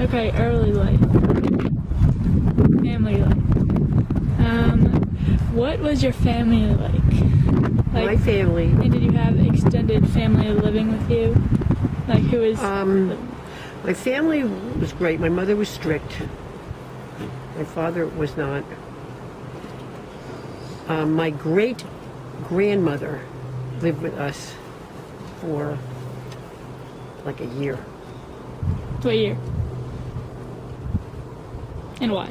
Okay, early life. Family life. What was your family like? My family. And did you have extended family living with you? Like who was? My family was great. My mother was strict. My father was not. My great grandmother lived with us for like a year. What year? And why?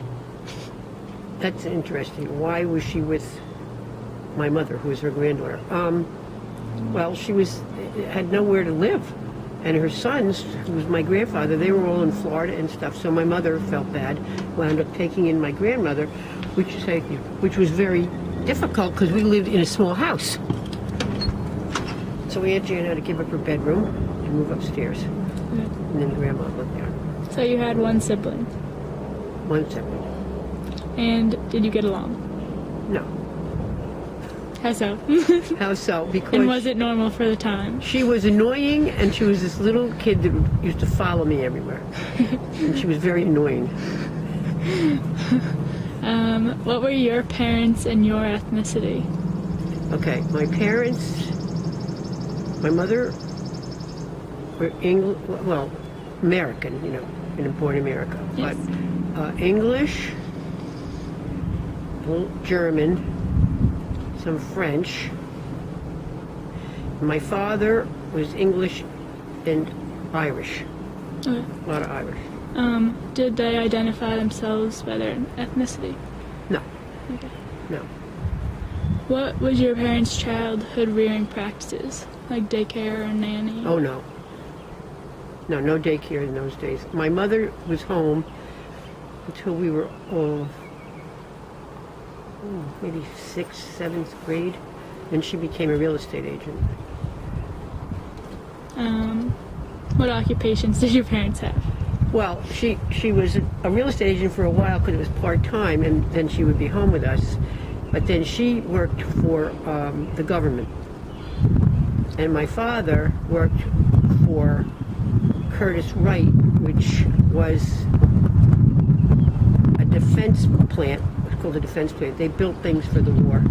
That's interesting. Why was she with my mother, who was her granddaughter? Well, she had nowhere to live. And her sons, who was my grandfather, they were all in Florida and stuff. So my mother felt bad, wound up taking in my grandmother, which was very difficult because we lived in a small house. So Aunt Jan had to give up her bedroom and move upstairs. And then Grandma lived there. So you had one sibling. One sibling. And did you get along? No. How so? How so? Because And was it normal for the time? she was annoying, and she was this little kid that used to follow me everywhere. And she was very annoying. What were your parents and your ethnicity? Okay, my parents, my mother were American, born in America. Yes. But English, a little German, some French. My father was English and Irish. Okay. A lot of Irish. Did they identify themselves by their ethnicity? No. Okay. No. What was your parents' childhood rearing practices? Like daycare or nanny? Oh, no. No daycare in those days. My mother was home until we were maybe 6th, 7th grade. Then she became a real estate agent. What occupations did your parents have? Well, she was a real estate agent for a while because it was part-time, and then she would be home with us. But then she worked for the government. And my father worked for Curtis Wright, which was a defense plant. It was called a defense plant. They built things for the war.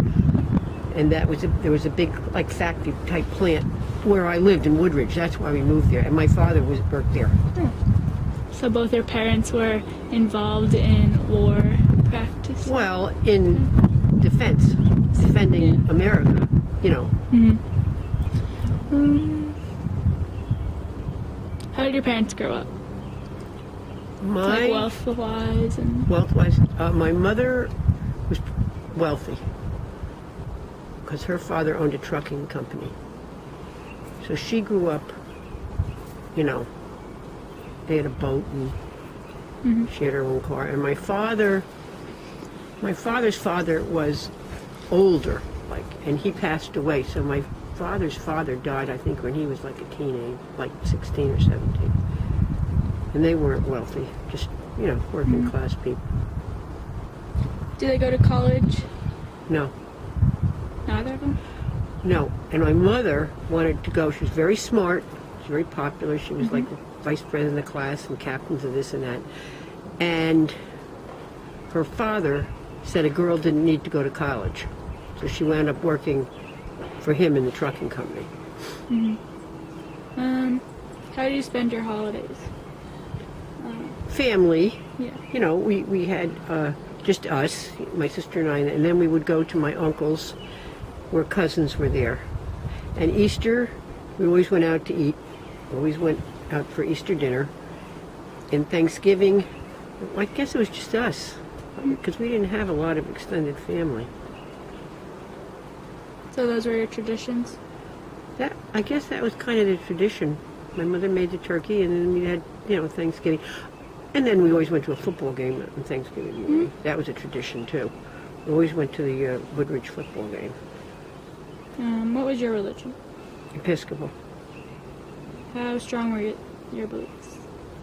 And there was a big factory type plant where I lived in Woodridge. That's why we moved there. And my father worked there. So both your parents were involved in war practice? Well, in defense, defending America, How did your parents grow up? Like wealth-wise and... Wealth-wise, my mother was wealthy because her father owned a trucking company. So she grew up, they had a boat and she had her own car. And my father's father was older, and he passed away. So my father's father died, I think, when he was like a teenager, like 16 or 17. And they weren't wealthy, just, working class people. Did they go to college? No. Neither of them? No. And my mother wanted to go. She was very smart. She was very popular. She was like the vice president of the class and captains of this and that. And her father said a girl didn't need to go to college. So she wound up working for him in the trucking company. How do you spend your holidays? Family. Yeah. We had just us, my sister and I, and then we would go to my uncle's where cousins were there. And Easter, we always went out to eat. Always went out for Easter dinner. And Thanksgiving, I guess it was just us, because we didn't have a lot of extended family. So those were your traditions? I guess that was kind of the tradition. My mother made the turkey, and then we had, Thanksgiving. And then we always went to a football game on Thanksgiving morning. That was a tradition, too. We always went to the Woodridge football game. What was your religion? Episcopal. How strong were your beliefs?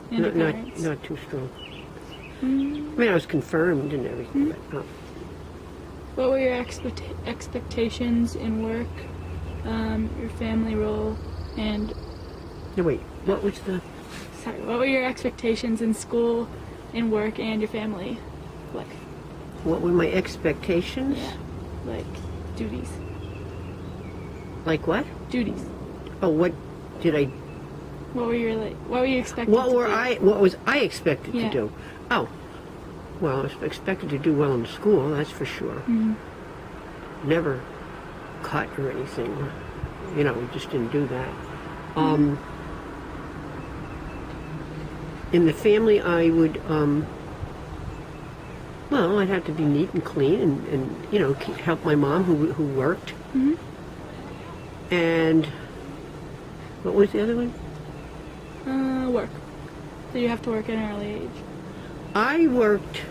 And your parents? Not too strong. I mean, I was confirmed and everything, but no. What were your expectations in work, your family role, and... No, wait, what was the... sorry, what were your expectations in school, in work, and your family life? What were my expectations? Yeah, like duties. Like what? Duties. Oh, what did I? What were your What were you expected What to were do? What was I expected Yeah. to do? Oh, well, I was expected to do well in school. That's for sure. Mhm. Never cut or anything. You know, we just didn't do that. In the family, I would. Well, I'd have to be neat and clean, and you know, help my mom who worked. Mhm. And what was the other one? Work. So you have to work at an early age. I worked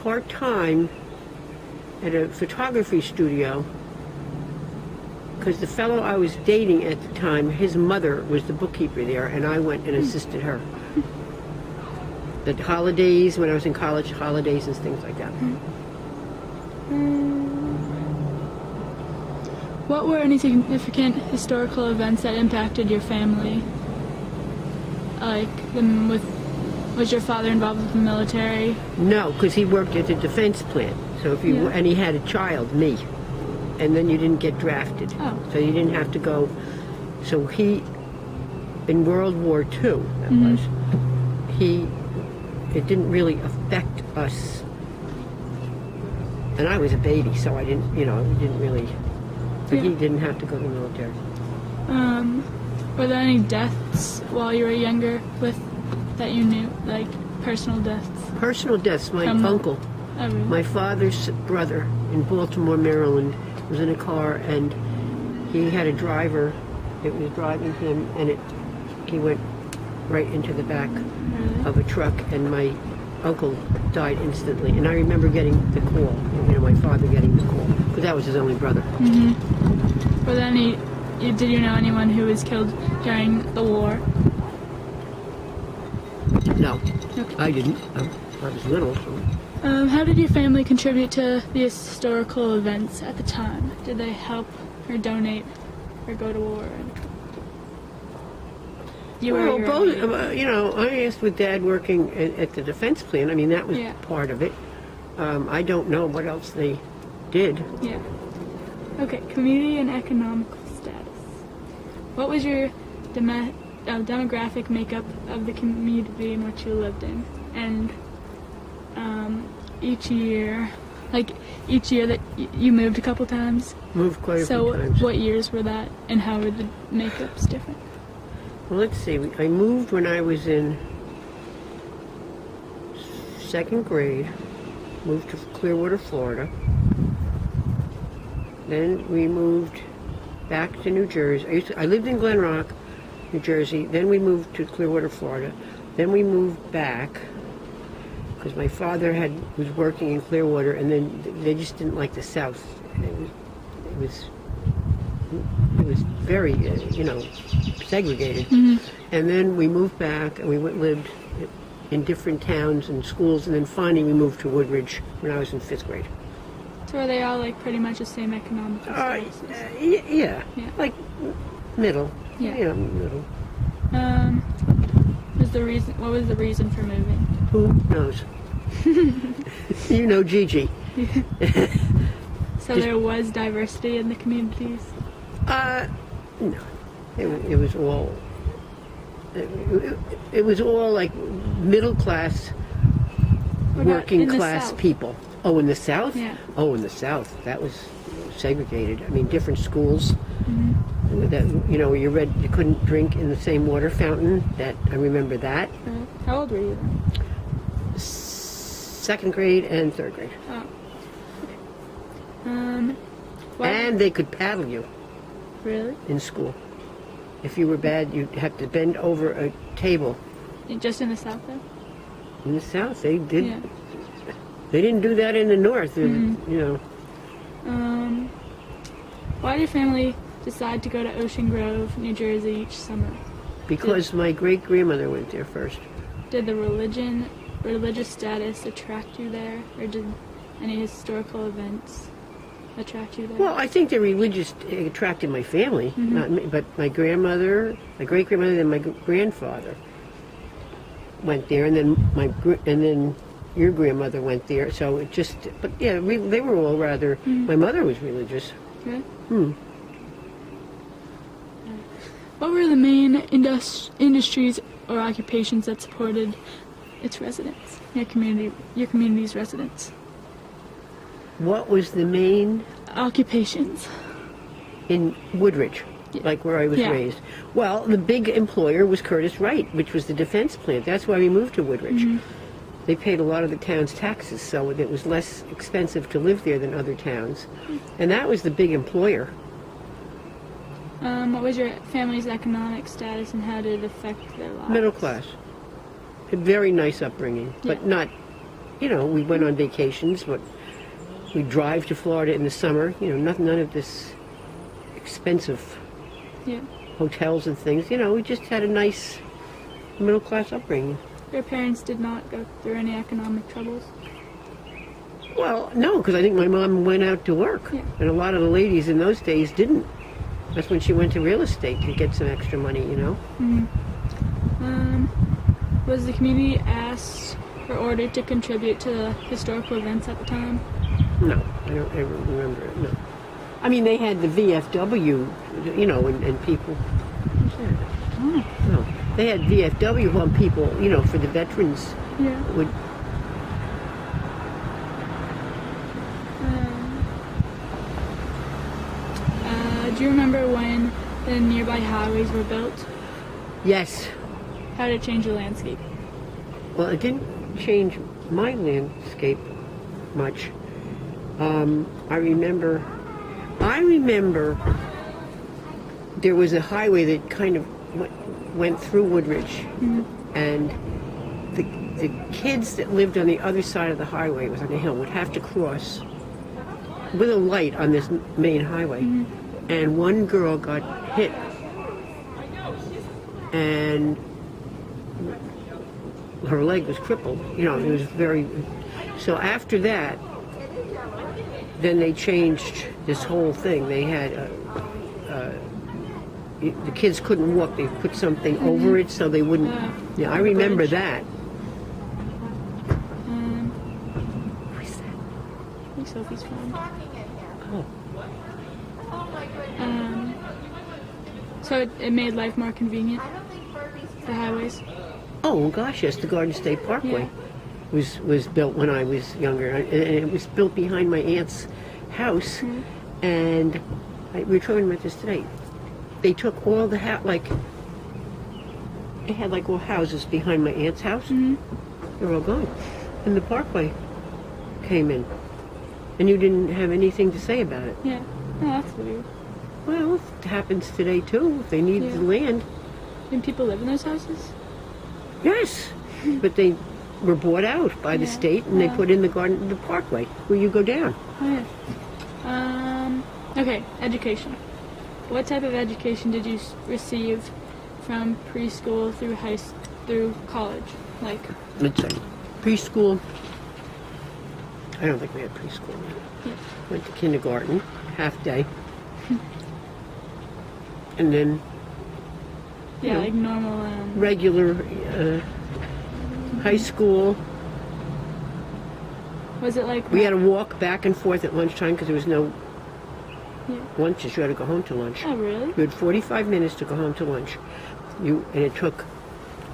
part-time at a photography studio because the fellow I was dating at the time, his mother was the bookkeeper there, and I went and assisted her. The holidays, when I was in college, holidays and things like that. What were any significant historical events that impacted your family? Like, was your father involved with the military? No, because he worked at the defense plant. So if you Yeah. and he had a child, me, and then you didn't get drafted, Oh. so you didn't have to go. So he, in World War II, that Mhm. was, it didn't really affect us. And I was a baby, so I didn't, you know, it didn't really. But he Yeah. didn't have to go to the military. Were there any deaths while you were younger that you knew, like personal deaths? Personal deaths. My From- uncle, Oh, really? my father's brother in Baltimore, Maryland, was in a car, and he had a driver that was driving him, and he went right into the back Really? of a truck, and my uncle died instantly. And I remember getting the call, you know, my father getting the call, because that was his only brother. Were there any? Did you know anyone who was killed during the war? No, Okay. I didn't. I was little, so. How did your family contribute to the historical events at the time? Did they help or donate or go to war? You were Well, your both. age. You know, I asked with Dad working at the defense plant. I mean, that was Yeah. part of it. I don't know what else they did. Yeah. Okay, community and economical status. What was your demographic makeup of the community in which you lived in? And each year that you moved a couple times. Moved quite a So few times. what years were that, and how were the makeups different? Well, let's see. I moved when I was in second grade. Moved to Clearwater, Florida. Then we moved back to New Jersey. I lived in Glen Rock, New Jersey. Then we moved to Clearwater, Florida. Then we moved back because my father was working in Clearwater, and then they just didn't like the South. It was very, you know, segregated. And then we moved back, and we lived in different towns and schools, and then finally we moved to Woodridge when I was in 5th grade. So are they all like pretty much the same economic statuses? Yeah, Yeah. like middle. Yeah. You know, middle. What was the reason for moving? Who knows? You know Gigi. So there was diversity in the communities? No. It was all. It was all like middle class, What about working in the class South? people. Oh, in the South? Yeah. Oh, in the South, that was segregated. I mean, different schools. That, you know, you couldn't drink in the same water fountain. That I remember that. How old were you then? 2nd grade and 3rd grade. Oh. Okay. What? And they could paddle you Really? in school. If you were bad, you'd have to bend over a table. Just in the South then? In the South, they did. Yeah. They didn't do that in the North. You know. Why did your family decide to go to Ocean Grove, New Jersey each summer? Because my great grandmother went there first. Did the religious status attract you there, or did any historical events attract you there? Well, I think the religious attracted my family, not me, but my grandmother, my great grandmother, and my grandfather went there, and then your grandmother went there. So it just, but yeah, they were all rather. My mother was religious. Okay. What were the main industries or occupations that supported its residents, your community's residents? What was the main Occupations. in Woodridge, Yeah. like where I was Yeah. raised? Well, the big employer was Curtis Wright, which was the defense plant. That's why we moved to Woodridge. They paid a lot of the town's taxes, so it was less expensive to live there than other towns. And that was the big employer. What was your family's economic status and how did it affect their lives? Middle class. A very nice upbringing, but Yeah. not, we went on vacations, but we drive to Florida in the summer, none of this expensive Yeah. hotels and things. We just had a nice middle class upbringing. Your parents did not go through any economic troubles? Well, no, because I think my mom went out to work, Yeah. and a lot of the ladies in those days didn't. That's when she went to real estate to get some extra money, Was the community asked or ordered to contribute to the historical events at the time? No, I don't ever remember it, no. I mean, they had the VFW, and people. What's that? Oh. No, they had VFW on people, for the veterans Yeah. would. Do you remember when the nearby highways were built? Yes. How did it change the landscape? Well, it didn't change my landscape much. I remember there was a highway that kind of went through Woodridge, and the kids that lived on the other side of the highway, it was on a hill, would have to cross with a light on this main highway. And one girl got hit, and her leg was crippled. It was very. So after that, then they changed this whole thing. They had the kids couldn't walk. They put something over it so they wouldn't. Yeah, I remember that. Who's that? I think Sophie's friend. Oh. So it made life more convenient, the highways? Oh gosh, yes, the Garden State Parkway was built when I was younger, and it was built behind my aunt's house. And we were talking about this today. They took all the they had like all houses behind my aunt's house. They were all gone, and the Parkway came in, and you didn't have anything to say about it. Yeah. Oh, that's weird. Well, it happens today too. If they need the land. Didn't people live in those houses? Yes, but they were bought out by the state, and they put in the Parkway where you go down. Oh, yeah. Okay, education. What type of education did you receive from preschool through college? Like, Let's say preschool. I don't think we had preschool. Yeah. Went to kindergarten, half day, and then like normal. regular high school. Was it like We had to walk back and forth at lunchtime because there was no lunches. You had to go home to lunch. Oh, really? You had 45 minutes to go home to lunch. It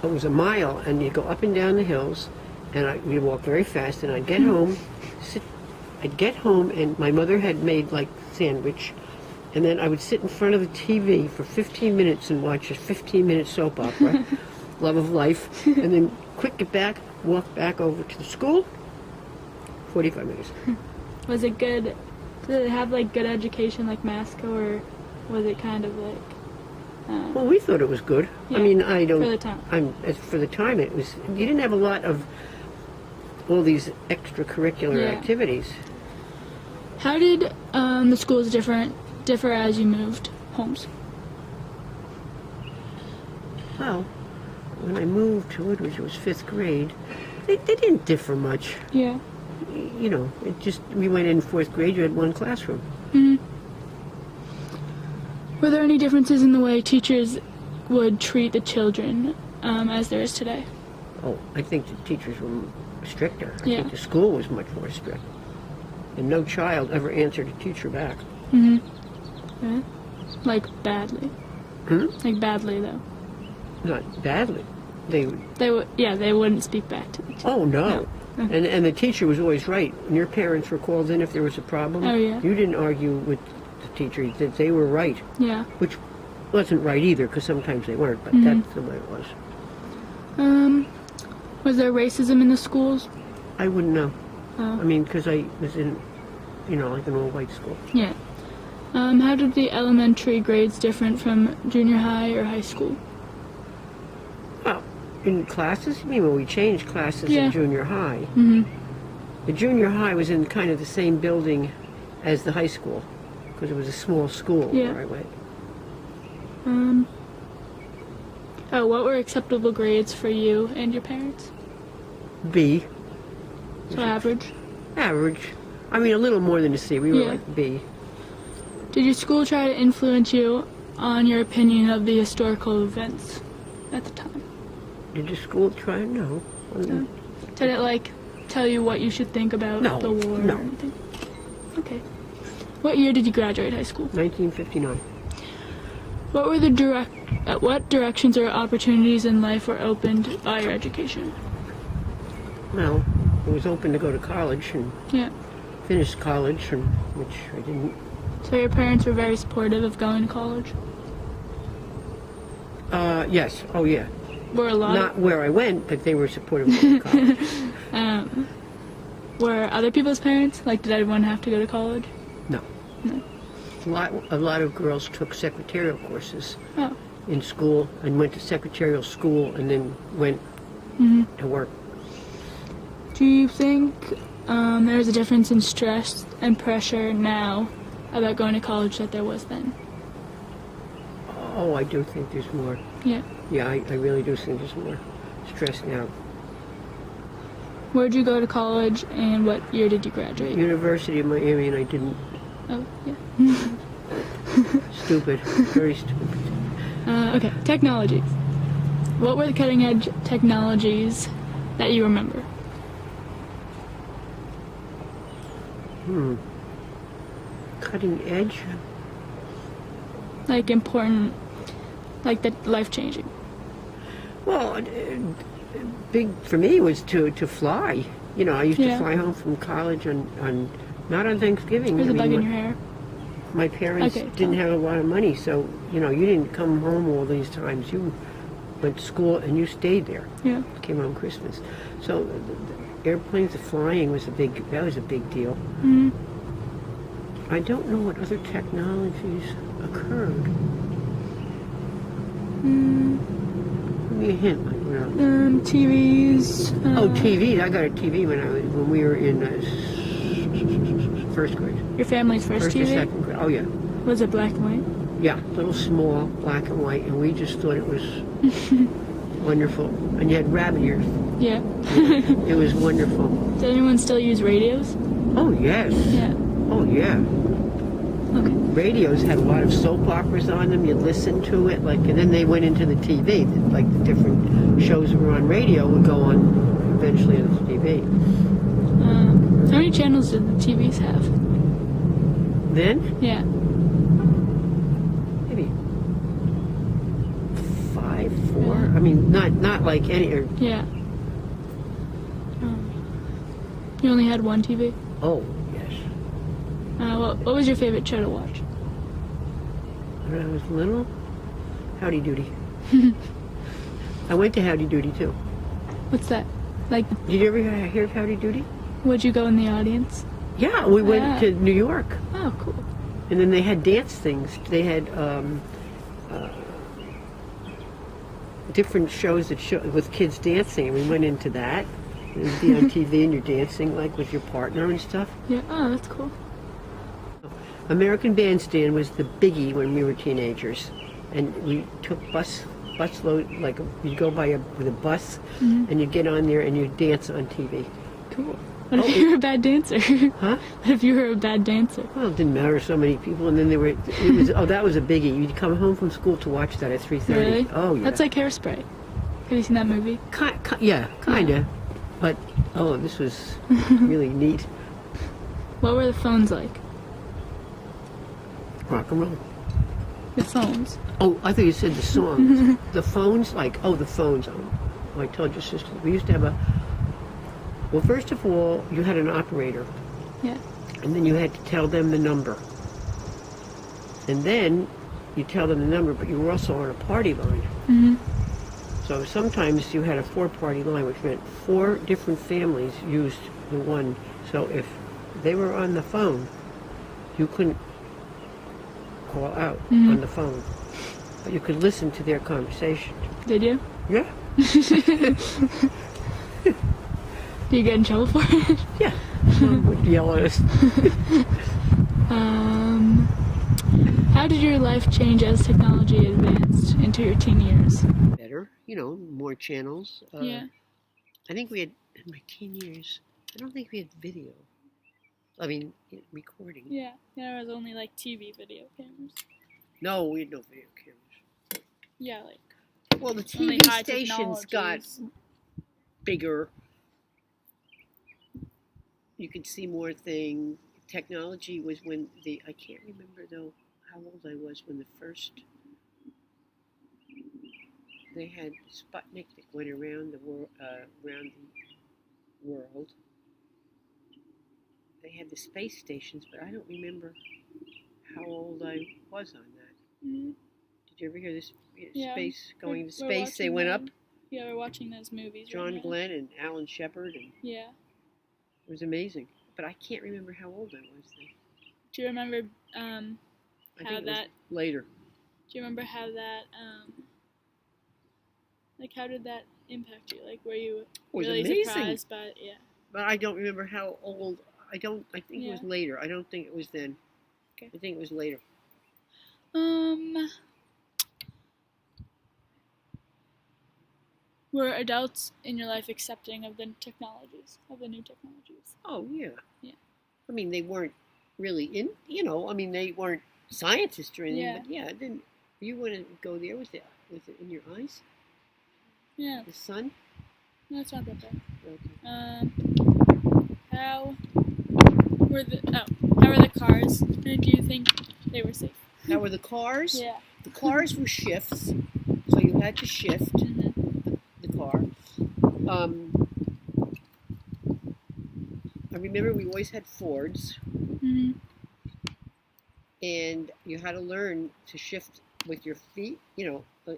was a mile, and you'd go up and down the hills, and we'd walk very fast, and I'd get home, and my mother had made like sandwich, and then I would sit in front of the TV for 15 minutes and watch a 15-minute soap opera, Love of Life, and then quick get back, walk back over to the school, 45 minutes. Was it good? Did it have like good education like Masco, or was it kind of like? Well, we thought it was good. Yeah, I mean, I don't. for the time. For the time, it was. You didn't have a lot of all these extracurricular activities. How did the schools differ as you moved homes? Well, when I moved to Woodridge, it was 5th grade. They didn't differ much. Yeah. you know, it just, we went in fourth grade, you had one classroom. Were there any differences in the way teachers would treat the children as there is today? Oh, I think the teachers were stricter. I Yeah. think the school was much more strict. And no child ever answered a teacher back. Yeah. Like badly. Like badly though. Not badly. They They wouldn't speak back to the teacher. Oh, no. No. And the teacher was always right. When your parents were called in if there was a problem, Oh, yeah. you didn't argue with the teacher. That they were right, Yeah. which wasn't right either, because sometimes they weren't, but that's the way it was. Was there racism in the schools? I wouldn't know. Oh. I mean, because I was in, you know, like an all-white school. Yeah. How did the elementary grades different from junior high or high school? Well, in classes? You mean when we changed classes Yeah. in junior high? The junior high was in kind of the same building as the high school, because it was a small school Yeah. where I went. What were acceptable grades for you and your parents? B. So average. Average. I mean, a little more than a C. We were Yeah. like B. Did your school try to influence you on your opinion of the historical events at the time? Did the school try? No. Did it like tell you what you should think about No, the war no. or anything? Okay. What year did you graduate high school? 1959. What were what directions or opportunities in life were opened by your education? Well, it was open to go to college and Yeah. finish college, and which I didn't. So your parents were very supportive of going to college? Yes. Oh, yeah. Were a lot Not where I went, but they were supportive of going to college. were other people's parents? Like, did everyone have to go to college? No. A lot of girls took secretarial courses Oh. in school and went to secretarial school and then went to work. Do you think there's a difference in stress and pressure now about going to college that there was then? Oh, I do think there's more. Yeah. Yeah, I really do think there's more stress now. Where'd you go to college and what year did you graduate? University of Miami, and I didn't. Oh, yeah. Stupid. Very stupid. Okay, technologies. What were the cutting edge technologies that you remember? Cutting edge? Like important, like the life changing. Well, big for me was to fly. You know, I used to Yeah. fly home from college on not on Thanksgiving. There's I a bug mean, in your hair. My parents Okay, didn't fine. have a lot of money, so, you know, you didn't come home all these times. You went to school and you stayed there. Yeah. Came home Christmas. So the airplanes, the flying was a big deal. I don't know what other technologies occurred. Give me a hint. Like, you know. TVs. Oh, TV. I got a TV when we were in first grade. Your family's first First or TV? second grade. Oh, yeah. Was it black and white? Yeah, little small, black and white, and we just thought it was wonderful. And you had rabbit ears. Yeah. It was wonderful. Does anyone still use radios? Oh, yes. Yeah. Oh, yeah. Okay. Radios had a lot of soap operas on them. You'd listen to it, like, and then they went into the TV. Like, the different shows that were on radio would go on eventually on the TV. How many channels did the TVs have? Then, Yeah. maybe 5, 4. I mean, not like any. Yeah. You only had one TV? Oh, yes. What was your favorite show to watch? When I was little, Howdy Doody. I went to Howdy Doody too. What's that? Like, Did you ever hear of Howdy Doody? would you go in the audience? Yeah, we went Yeah. to New York, Oh, cool. and then they had dance things. They had different shows with kids dancing, and we went into that. It would be on TV, and you're dancing like with your partner and stuff. Yeah. Oh, that's cool. American Bandstand was the biggie when we were teenagers, and we took bus load, like you'd go with a bus, and you'd get on there and you'd dance on TV. Cool. What if Oh, you were a bad dancer? Huh? What if you were a bad dancer? Well, it didn't matter. So many people, and then that was a biggie. You'd come home from school to watch that at 3:30. Really? Oh yeah. That's like Hairspray. Have you seen that movie? Yeah, kinda. But this was really neat. What were the phones like? Rock and roll. The phones. Oh, I thought you said the songs. The phones, the phones. Oh, I told your sister. We used to have well, first of all, you had an operator, Yeah. and then you had to tell them the number. And then you tell them the number, but you were also on a party line. Mm-hmm. So sometimes you had a 4-party line, which meant 4 different families used the one. So if they were on the phone, you couldn't call out on the phone, but you could listen to their conversation. Did you? Yeah. Do you get in trouble for it? Yeah. Mom would yell at us. How did your life change as technology advanced into your teen years? Better, more channels. Yeah. I think we had, in my teen years, I don't think we had video. I mean, recording. Yeah. There was only like TV video cameras. No, we had no video cameras. Yeah, like. Well, the Only TV high stations got technologies. bigger. You could see more things. Technology was when I can't remember though how old I was when they had Sputnik that went around the world. They had the space stations, but I don't remember how old I was on that. Mm-hmm. Did you ever hear this? Yeah. Space going to We're space. They watching went them. up. Yeah, we're watching those movies. John right now. Glenn and Alan Shepard, and Yeah. it was amazing. But I can't remember how old I was then. Do you remember I how think it was that? later. Do you remember how that? Like, how did that impact you? Like, were you was really amazing. surprised by it? Yeah. But I don't remember how old. I think it was Yeah. later. I don't think it was then. Okay. I think it was later. Were adults in your life accepting of the new technologies? Oh yeah. Yeah. I mean, they weren't really in. They weren't scientists or anything. Yeah. But yeah, then you wouldn't go there. Was it in your eyes? Yeah. The sun. No, it's not that bad. Okay. How were the cars? And do you think they were safe? How were the cars? Yeah. The cars were shifts, so you had to shift the car. I remember we always had Fords, and you had to learn to shift with your feet.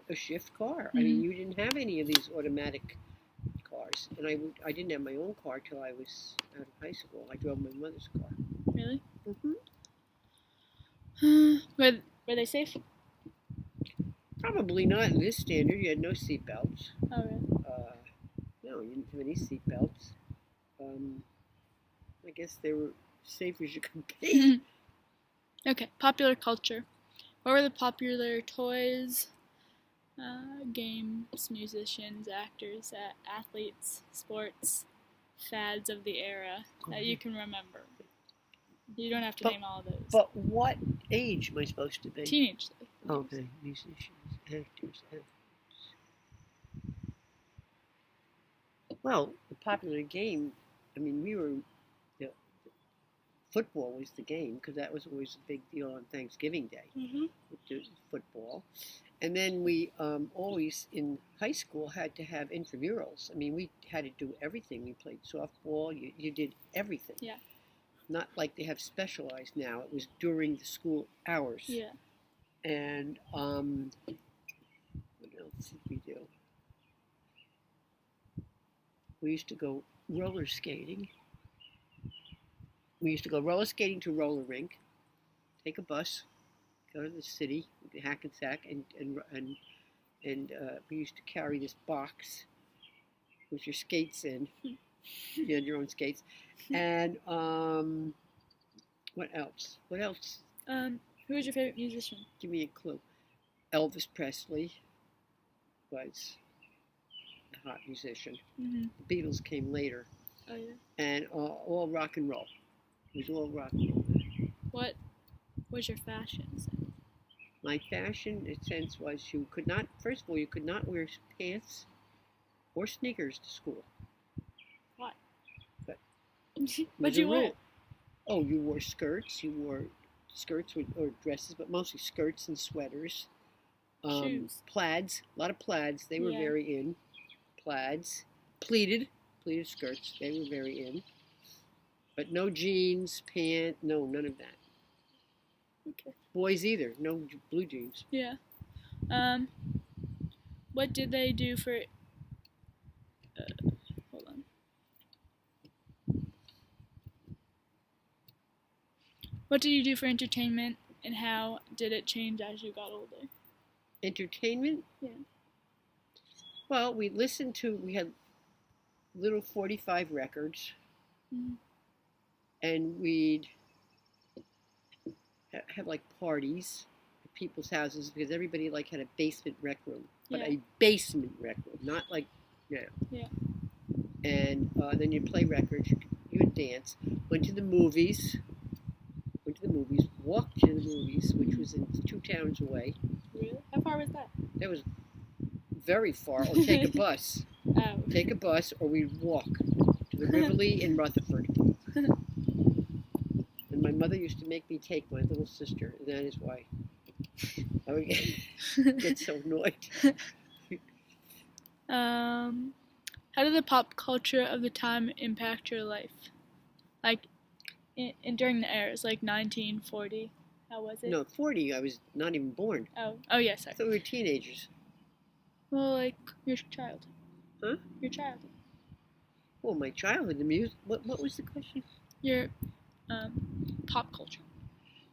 A shift car. I mean, you didn't have any of these automatic cars, and I didn't have my own car till I was out of high school. I drove my mother's car. Really? Mm-hmm. Were they safe? Probably not in this standard. You had no seatbelts. Oh, really? No, you didn't have any seatbelts. I guess they were safe as you could be. Okay, popular culture. What were the popular toys, games, musicians, actors, athletes, sports, fads of the era that you can remember? You don't have to name all of those. But what age am I supposed to be? Teenage. Okay, musicians, actors, athletes. Well, the popular game, I mean, football was the game, because that was always a big deal on Thanksgiving Day, with the football. And then we always, in high school, had to have intramurals. I mean, we had to do everything. We played softball. You did everything. Yeah. Not like they have specialized now. It was during the school hours. Yeah. And what else did we do? We used to go roller skating. We used to go roller skating to roller rink, take a bus, go to the city, the Hackensack, and we used to carry this box with your skates in. You had your own skates. And what else? What else? Who was your favorite musician? Give me a clue. Elvis Presley was a hot musician. The Beatles came later. Oh yeah. and all rock and roll. It was all rock and roll. What was your fashion sense? My fashion sense was you could not, first of all, you could not wear pants or sneakers to school. Why? But But you went. Oh, you wore skirts. You wore skirts or dresses, but mostly skirts and sweaters. Shoes. Plaids, a lot of plaids. They were Yeah. very in. Plaids, pleated skirts. They were very in. But no jeans, pants, no, none of that. Okay. Boys either, no blue jeans. Yeah. What did they do for? Hold on. What did you do for entertainment, and how did it change as you got older? Entertainment? Yeah. Well, we had little 45 records, and we'd have like parties at people's houses because everybody like had a basement rec room, but Yeah. a basement rec room, not like now. Yeah. And then you'd play records, you would dance, went to the movies, walked to the movies, which was in 2 towns away. Really? How far was that? That was very far. Or take a bus. Oh. Okay. Take a bus, or we'd walk to the Rivoli in Rutherford. And my mother used to make me take my little sister, and that is why I would get so annoyed. How did the pop culture of the time impact your life? Like, during the eras, like 1940. How was it? No, 40, I was not even born. Oh yeah, I sorry. thought we were teenagers. Well, like your childhood. Huh? Your childhood. Well, my childhood, the music. What was the question? Your pop culture.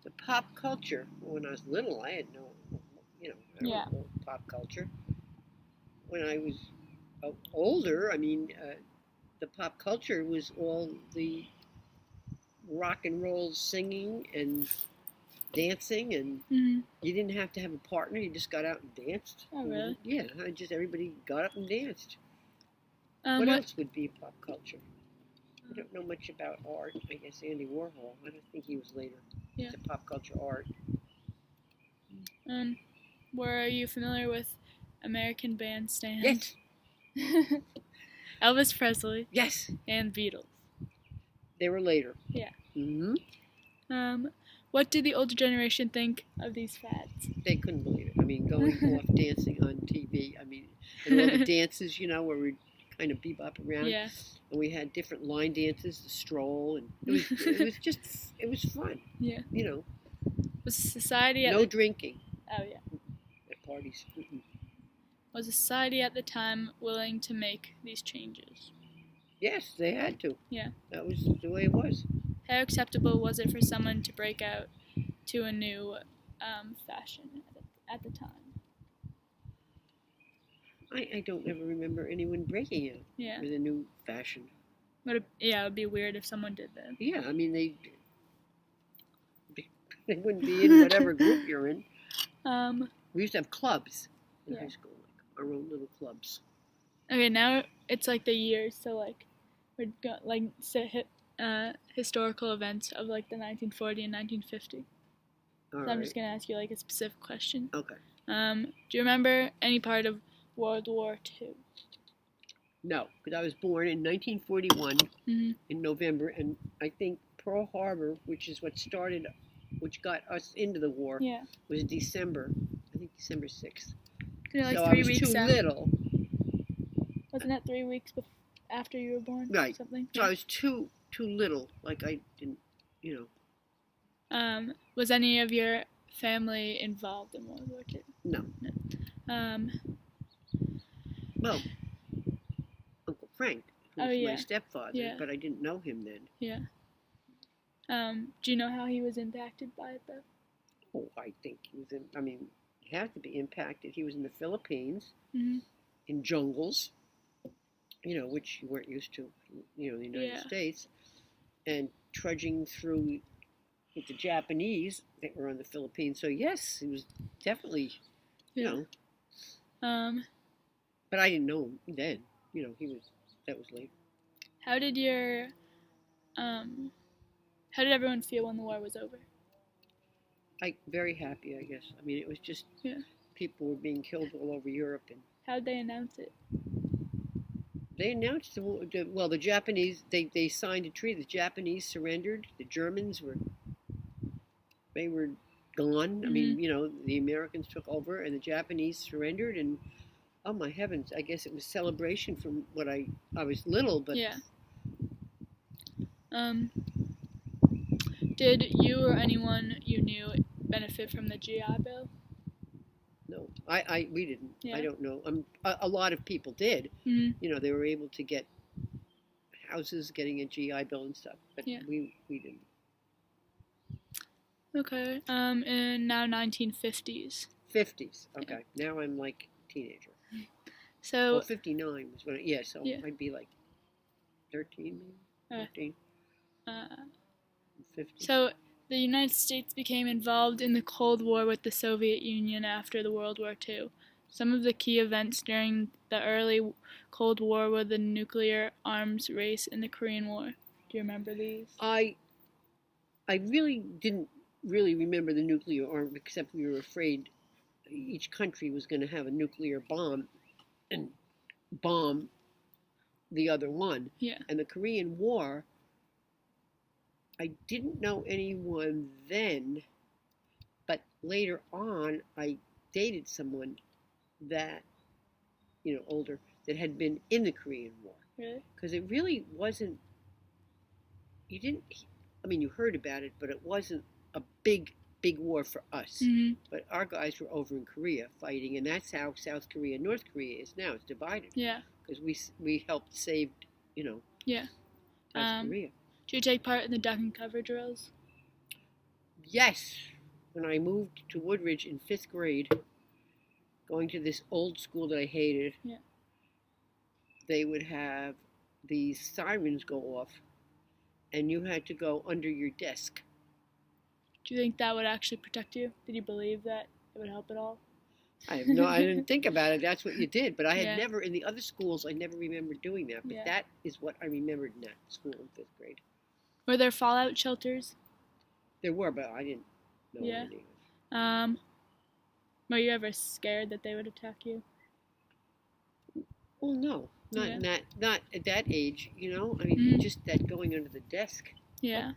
The pop culture. When I was little, I had no, I don't know pop culture. When I was older, I mean, the pop culture was all the rock and roll singing and dancing, and you didn't have to have a partner. You just got out and danced. Oh, really? Yeah, everybody got up and danced. What else would be pop culture? I don't know much about art. I guess Andy Warhol. I don't think he was later. Yeah. It's a pop culture art. Were you familiar with American bandstand? Yes. Elvis Presley. Yes. And Beatles. They were later. Yeah. Mm-hmm. What did the older generation think of these fads? They couldn't believe it. I mean, going off dancing on TV. I mean, and all the dances, where we kind of bebop around. Yeah. And we had different line dances, the stroll, and it was fun. Yeah. Was society no drinking. Oh yeah. At parties. Mm-mm. Was society at the time willing to make these changes? Yes, they had to. Yeah. That was the way it was. How acceptable was it for someone to break out to a new fashion at the time? I don't ever remember anyone breaking out with a new fashion. It would be weird if someone did that. Yeah, I mean, they wouldn't be in whatever group you're in. We used to have clubs in high school, like our own little clubs. Okay, now it's like the years, so like we're historical events of like the 1940 and 1950. I'm just gonna ask you like a specific question. Okay. Do you remember any part of World War II? No, because I was born in 1941 in November, and I think Pearl Harbor, which got us into the war, was December. I think December 6th. Like so 3 I was weeks too out. little. Wasn't that 3 weeks after you were born? Right. Something. So I was too little. Like I didn't, Was any of your family involved in World War II? No. Well, Uncle Frank, who was my stepfather, but I didn't know him then. Yeah. Do you know how he was impacted by it, though? Oh, I think he was he had to be impacted. He was in the Philippines, in jungles, which you weren't used to, the United States, and trudging through with the Japanese that were on the Philippines. So, yes, he was definitely, But I didn't know him then. That was later. How did your how did everyone feel when the war was over? Very happy, I guess. I mean, it was just Yeah. people were being killed all over Europe, and How did they announce it? they announced the Japanese. They signed a treaty. The Japanese surrendered. The Germans were gone. I mean, the Americans took over, and the Japanese surrendered. And oh my heavens! I guess it was celebration from what I was little, but Yeah. Did you or anyone you knew benefit from the GI Bill? no, we didn't. Yeah. I don't know. A lot of people did. Mm-hmm. They were able to get houses, getting a GI Bill and stuff, but Yeah. we didn't. Okay. In now 1950s. 50s. Okay. Yeah. Now I'm like a teenager. So. Well, 59 was when. So yeah. I'd be like 13, maybe 14. 50. So the United States became involved in the Cold War with the Soviet Union after the World War II. Some of the key events during the early Cold War were the nuclear arms race and the Korean War. Do you remember these? I really didn't really remember the nuclear arm, except we were afraid each country was going to have a nuclear bomb and bomb the other one. Yeah. And the Korean War, I didn't know anyone then, but later on I dated someone that, older, that had been in the Korean War. Really? Because it really wasn't, you heard about it, but it wasn't a big war for us. Mm-hmm. But our guys were over in Korea fighting, and that's how South Korea and North Korea is now. It's divided. Yeah. Because we helped save, Yeah. South Korea. Did you take part in the duck and cover drills? Yes. When I moved to Woodridge in 5th grade, going to this old school that I hated, yeah. They would have these sirens go off, and you had to go under your desk. Do you think that would actually protect you? Did you believe that it would help at all? I didn't think about it. That's what you did. But I had never, in the other schools, I never remembered doing that. But that is what I remembered in that school in 5th grade. Were there fallout shelters? There were, but I didn't know any. Were you ever scared that they would attack you? Well, no. Not at that age, just that going under the desk. Yeah.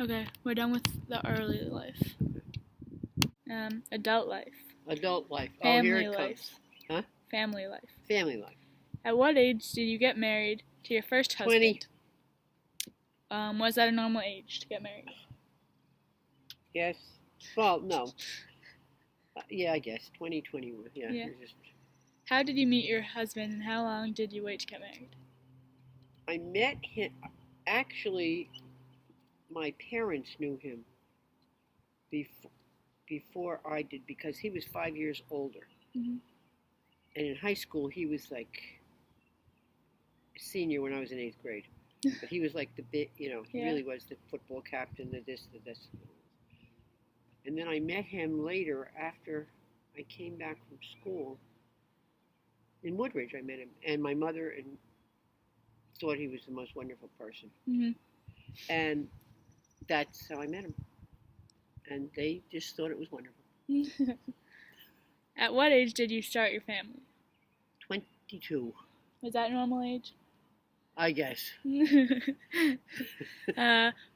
Okay, we're done with the early life. Adult life. Adult life. Family here it life. comes. Huh? Family life. Family life. At what age did you get married to your first husband? 20. Was that a normal age to get married? Yes. Well, no. Yeah, I guess. 2021. Yeah. How did you meet your husband, and how long did you wait to get married? I met him, actually, my parents knew him before I did, because he was 5 years older. Mm-hmm. And in high school, he was like a senior when I was in 8th grade. But he was like he really was the football captain, the this. And then I met him later after I came back from school. In Woodridge, I met him, and my mother thought he was the most wonderful person. Mm-hmm. And that's how I met him. And they just thought it was wonderful. At what age did you start your family? 22. Was that normal age? I guess. When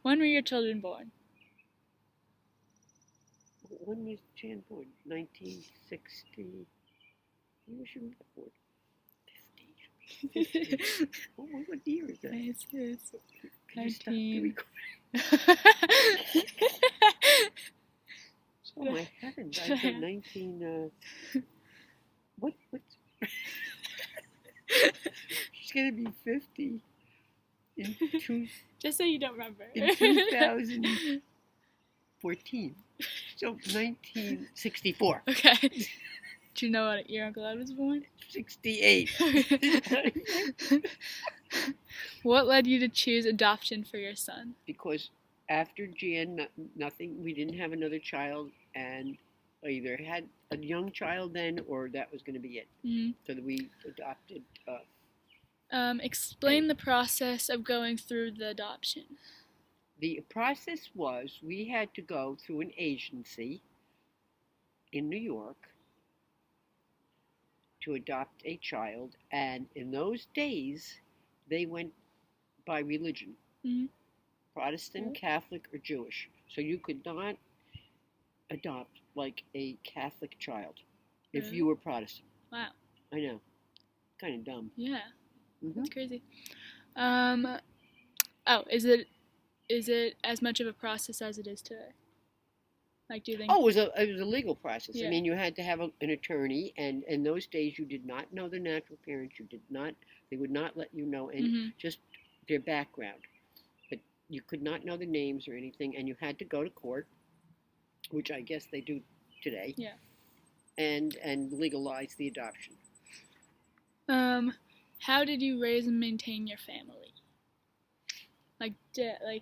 were your children born? When was Jan born? 1960. When was your mother born? 50. What year is that? It's 19. Oh my heavens! I said 19. What's? She's gonna be 50 in Just so you don't remember. In 2014. So 1964. Okay. Do you know what year Uncle Ed was born? 68. What led you to choose adoption for your son? Because after Jan, nothing. We didn't have another child, and I either had a young child then, or that was going to be it. Mm-hmm. So that we adopted Explain the process of going through the adoption. The process was we had to go through an agency in New York to adopt a child, and in those days they went by religion, Mm-hmm. Protestant, Catholic, or Jewish. So you could not adopt like a Catholic child if Really? you were Protestant. Wow. I know, kind of dumb. Yeah, Mm-hmm. that's crazy. Oh, is it as much of a process as it is today? Like, do you think? Oh, it was a legal process. Yeah. I mean, you had to have an attorney, and in those days, you did not know the natural parents. They would not let you know, and Mm-hmm. just their background. But you could not know the names or anything, and you had to go to court, which I guess they do today. Yeah. And legalize the adoption. How did you raise and maintain your family? Like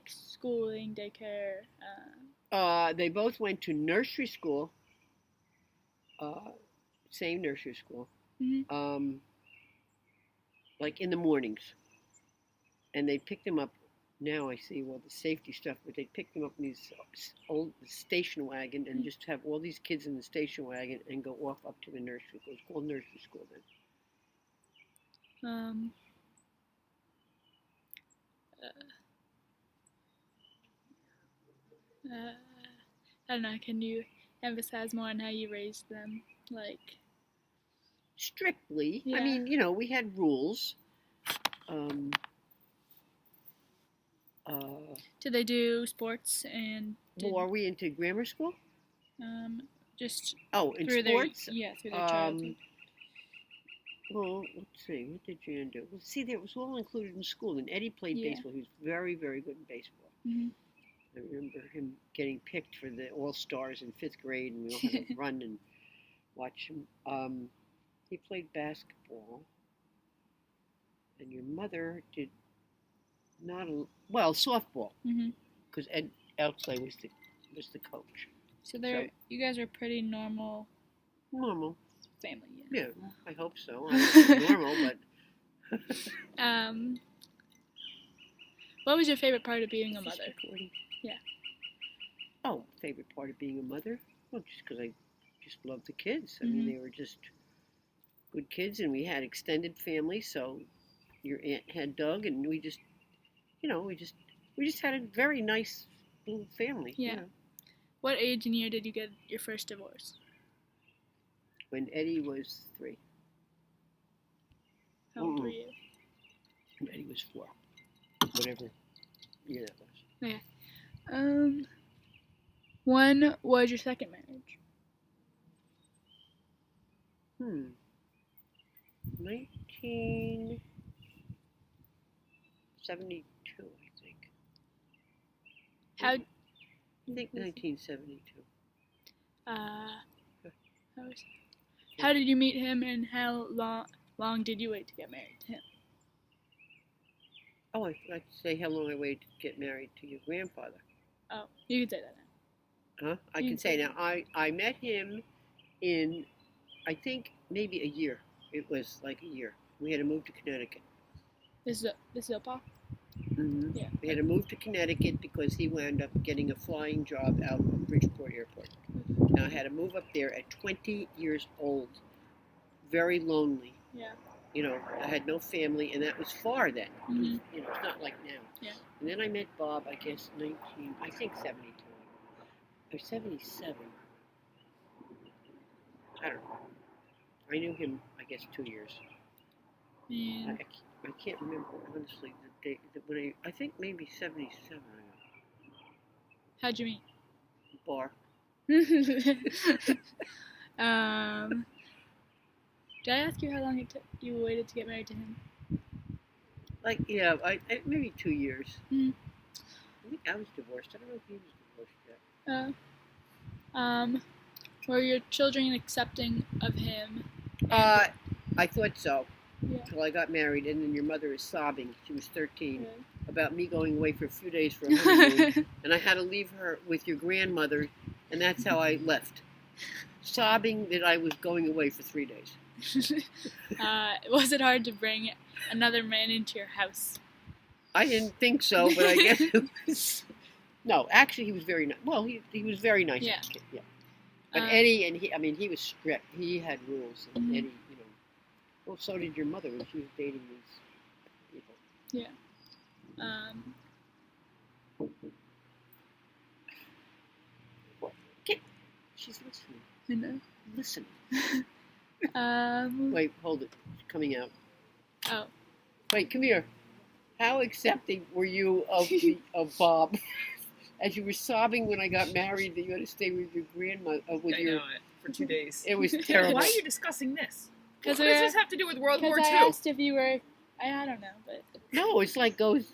schooling, daycare. They both went to nursery school, same nursery school, Mm-hmm. like in the mornings. And they picked them up. Now I see, well, the safety stuff, but they picked them up in these old station wagon and just have all these kids in the station wagon and go off up to the nursery school. It's called nursery school then. I don't know. Can you emphasize more on how you raised them? Like, strictly. Yeah. I mean, we had rules. Did they do sports and? Well, are we into grammar school? Just in through sports? through their childhood. Well, let's see. What did Jan do? Well, see, it was all included in school. And Eddie played baseball. He was very, very good in baseball. Mm-hmm. I remember him getting picked for the All-Stars in 5th grade, and we all had to run and watch him. He played basketball. And your mother did not softball, because Ed Outside was the coach. So you guys are pretty normal. Normal family. Yeah, I hope so. I don't know if it's normal, but. What was your favorite part of being a mother? Yeah. Oh, favorite part of being a mother? Well, just because I just loved the kids. I mean, they were just good kids, and we had extended family. So your aunt had Doug, and we just had a very nice little family. Yeah. What age and year did you get your first divorce? When Eddie was 3. How old were you? When Eddie was 4. Whatever year that was. Okay. When was your second marriage? 1972, I think. How? I think 1972. How did you meet him, and how long did you wait to get married to him? Oh, I'd like to say how long I waited to get married to your grandfather. Oh, you can say that now. Huh? I can say now. I met him in, I think, maybe a year. It was like a year. We had to move to Connecticut. This is Opa? Mm-hmm. Yeah. We had to move to Connecticut because he wound up getting a flying job out of Bridgeport Airport. Now I had to move up there at 20 years old. Very lonely. Yeah. I had no family, and that was far then. Mm-hmm. It's not like now. Yeah. And then I met Bob, I guess, 72, or 77. I don't know. I knew him, I guess, 2 years. And I can't remember, honestly, the date. I think maybe 77. how'd you meet? Bar. Did I ask you how long you waited to get married to him? Maybe 2 years. Mm-hmm. I think I was divorced. I don't know if he was divorced yet. Were your children accepting of him? I thought so. Yeah. Until I got married, and then your mother is sobbing. She was 13. Really? About me going away for a few days for a honeymoon, and I had to leave her with your grandmother, and that's how I left. Sobbing that I was going away for 3 days. Was it hard to bring another man into your house? I didn't think so, but I guess it was. No, actually, he was very nice. Well, he was very nice Yeah. as a kid. Yeah. But Um, Eddie and he, I mean, he was strict. He had rules, and Mhm. Eddie, you know. Well, so did your mother when she was dating these people. Yeah. Um, What? She's listening. you know. Listen. Um, Wait, hold it. It's coming out. oh. Wait, come here. How accepting were you of Bob? As you were sobbing when I got married, that you had to stay with your grandmother, with I your. know it for 2 days. It was terrible. Why are you discussing this? What 'Cause does this have to do with World War Because II? I asked if you were. I don't know, but. No, it's like goes.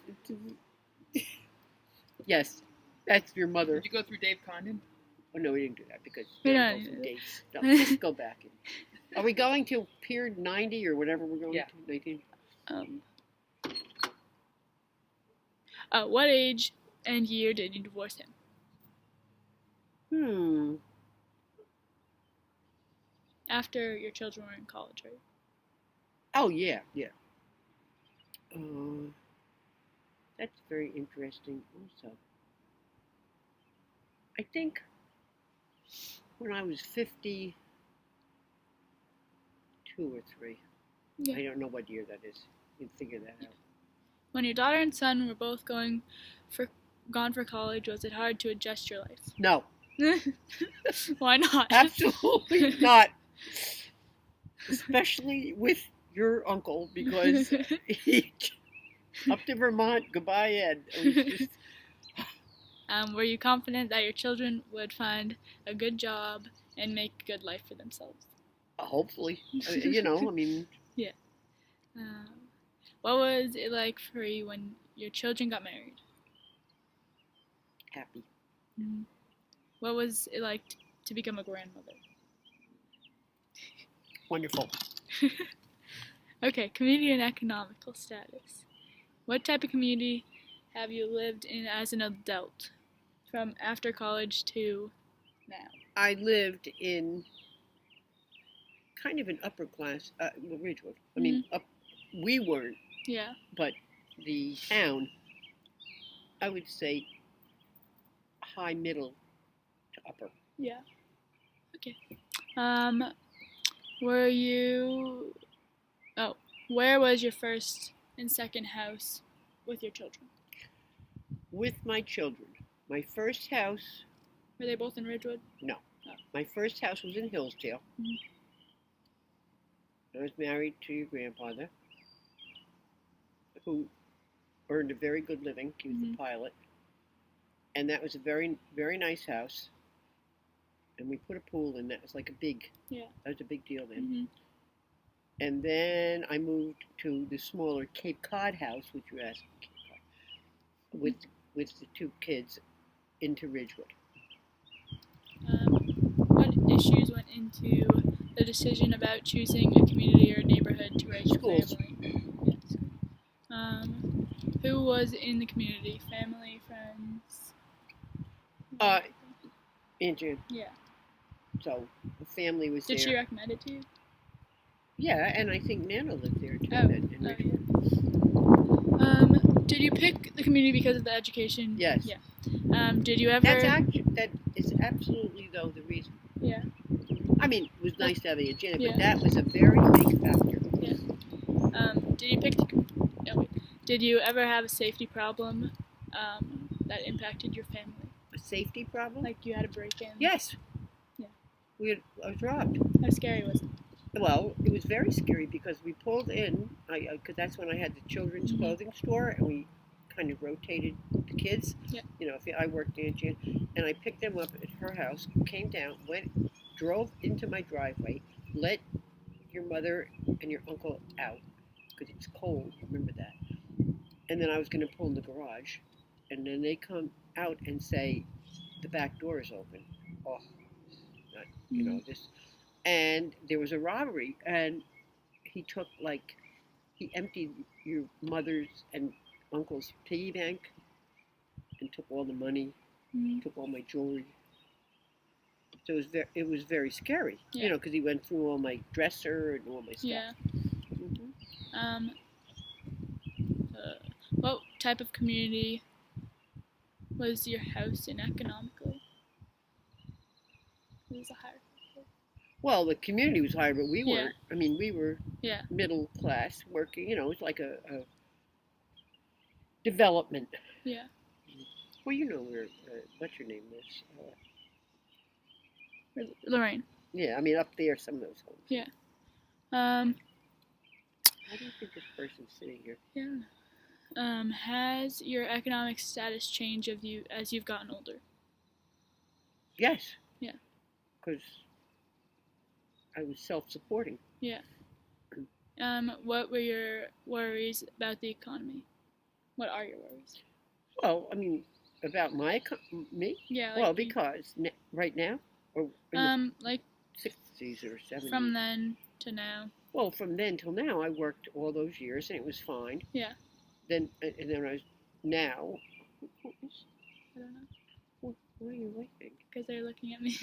Yes, that's your mother. Did you go through Dave Condon? Oh no, we didn't do that because We they don't go through do dates. No, let's go back. Are we going to Pier 90 or whatever we're going Yeah. to? 19? What age and year did you divorce him? After your children were in college, right? Oh yeah, yeah. That's very interesting. Also, I think when I was 52 or 3. Yeah. I don't know what year that is. You can figure that out. When your daughter and son were both gone for college, was it hard to adjust your life? No, Why not? absolutely not. Especially with your uncle, because he up to Vermont. Goodbye, Ed. It was just, Were you confident that your children would find a good job and make a good life for themselves? hopefully, you know. I mean, What was it like for you when your children got married? happy. What was it like to become a grandmother? Wonderful. Okay, community and economical status. What type of community have you lived in as an adult, from after college to now? I lived in kind of an upper class, well, Ridgewood. I mean, we weren't, Yeah. but the town, I would say, high middle to upper. Yeah. Okay. Were you? Oh, where was your first and second house with your children? With my children, my first house. Were they both in Ridgewood? No. Oh. My first house was in Hillsdale. I was married to your grandfather, who earned a very good living. He was the pilot. And that was a very, very nice house. And we put a pool in. That was like a big, that was a big deal then. And then I moved to the smaller Cape Cod house, which you asked, Cape Cod, with the 2 kids into Ridgewood. What issues went into the decision about choosing a community or neighborhood to raise your family? Yes. Who was in the community? Family, friends? Aunt Jan. Yeah. So the family was there. Did she recommend it to you? Yeah, and I think Nana lived there too. Did you pick the community because of the education? Yes. Yeah. Did you ever? That is absolutely though the reason. Yeah. I mean, it was nice to have Aunt Janet, Yeah. but that was a very big factor. Yeah. Did you pick? Did you ever have a safety problem that impacted your family? A safety problem? Like you had a break-in? Yes. Yeah. I was robbed. How scary was it? Well, it was very scary because we pulled in, because that's when I had the children's clothing store, and we kind of rotated the kids. Yeah. You know, if I worked Aunt Jan, and I picked them up at her house, came down, drove into my driveway, let your mother and your uncle out because it's cold. Remember that. And then I was going to pull in the garage, and then they come out and say, the back door is open. Oh, not, you know, this. And there was a robbery, and he emptied your mother's and uncle's piggy bank and took all the money, took all my jewelry. So it was very scary, you know, because he went through all my dresser and all my stuff. Yeah. What type of community was your house in economically? It was a higher. Well, the community was higher, but we Yeah. weren't. I mean, we were Yeah. middle class, working. You know, it's like a development. Yeah. Well, you know where what's your name is. Lorraine. Yeah, I mean up there, some of those homes. Yeah. How do you think this person's sitting here? Yeah. Has your economic status changed as you've gotten older? Yes. Yeah. Because I was self-supporting. Yeah. What were your worries about the economy? What are your worries? Well, I mean, about me? Yeah. Well, because right now, or in like the 60s or 70s. from then to now. Well, from then till now, I worked all those years, and it was fine. Yeah. And then I was now. I don't know. Why are you waiting? Because they're looking at me.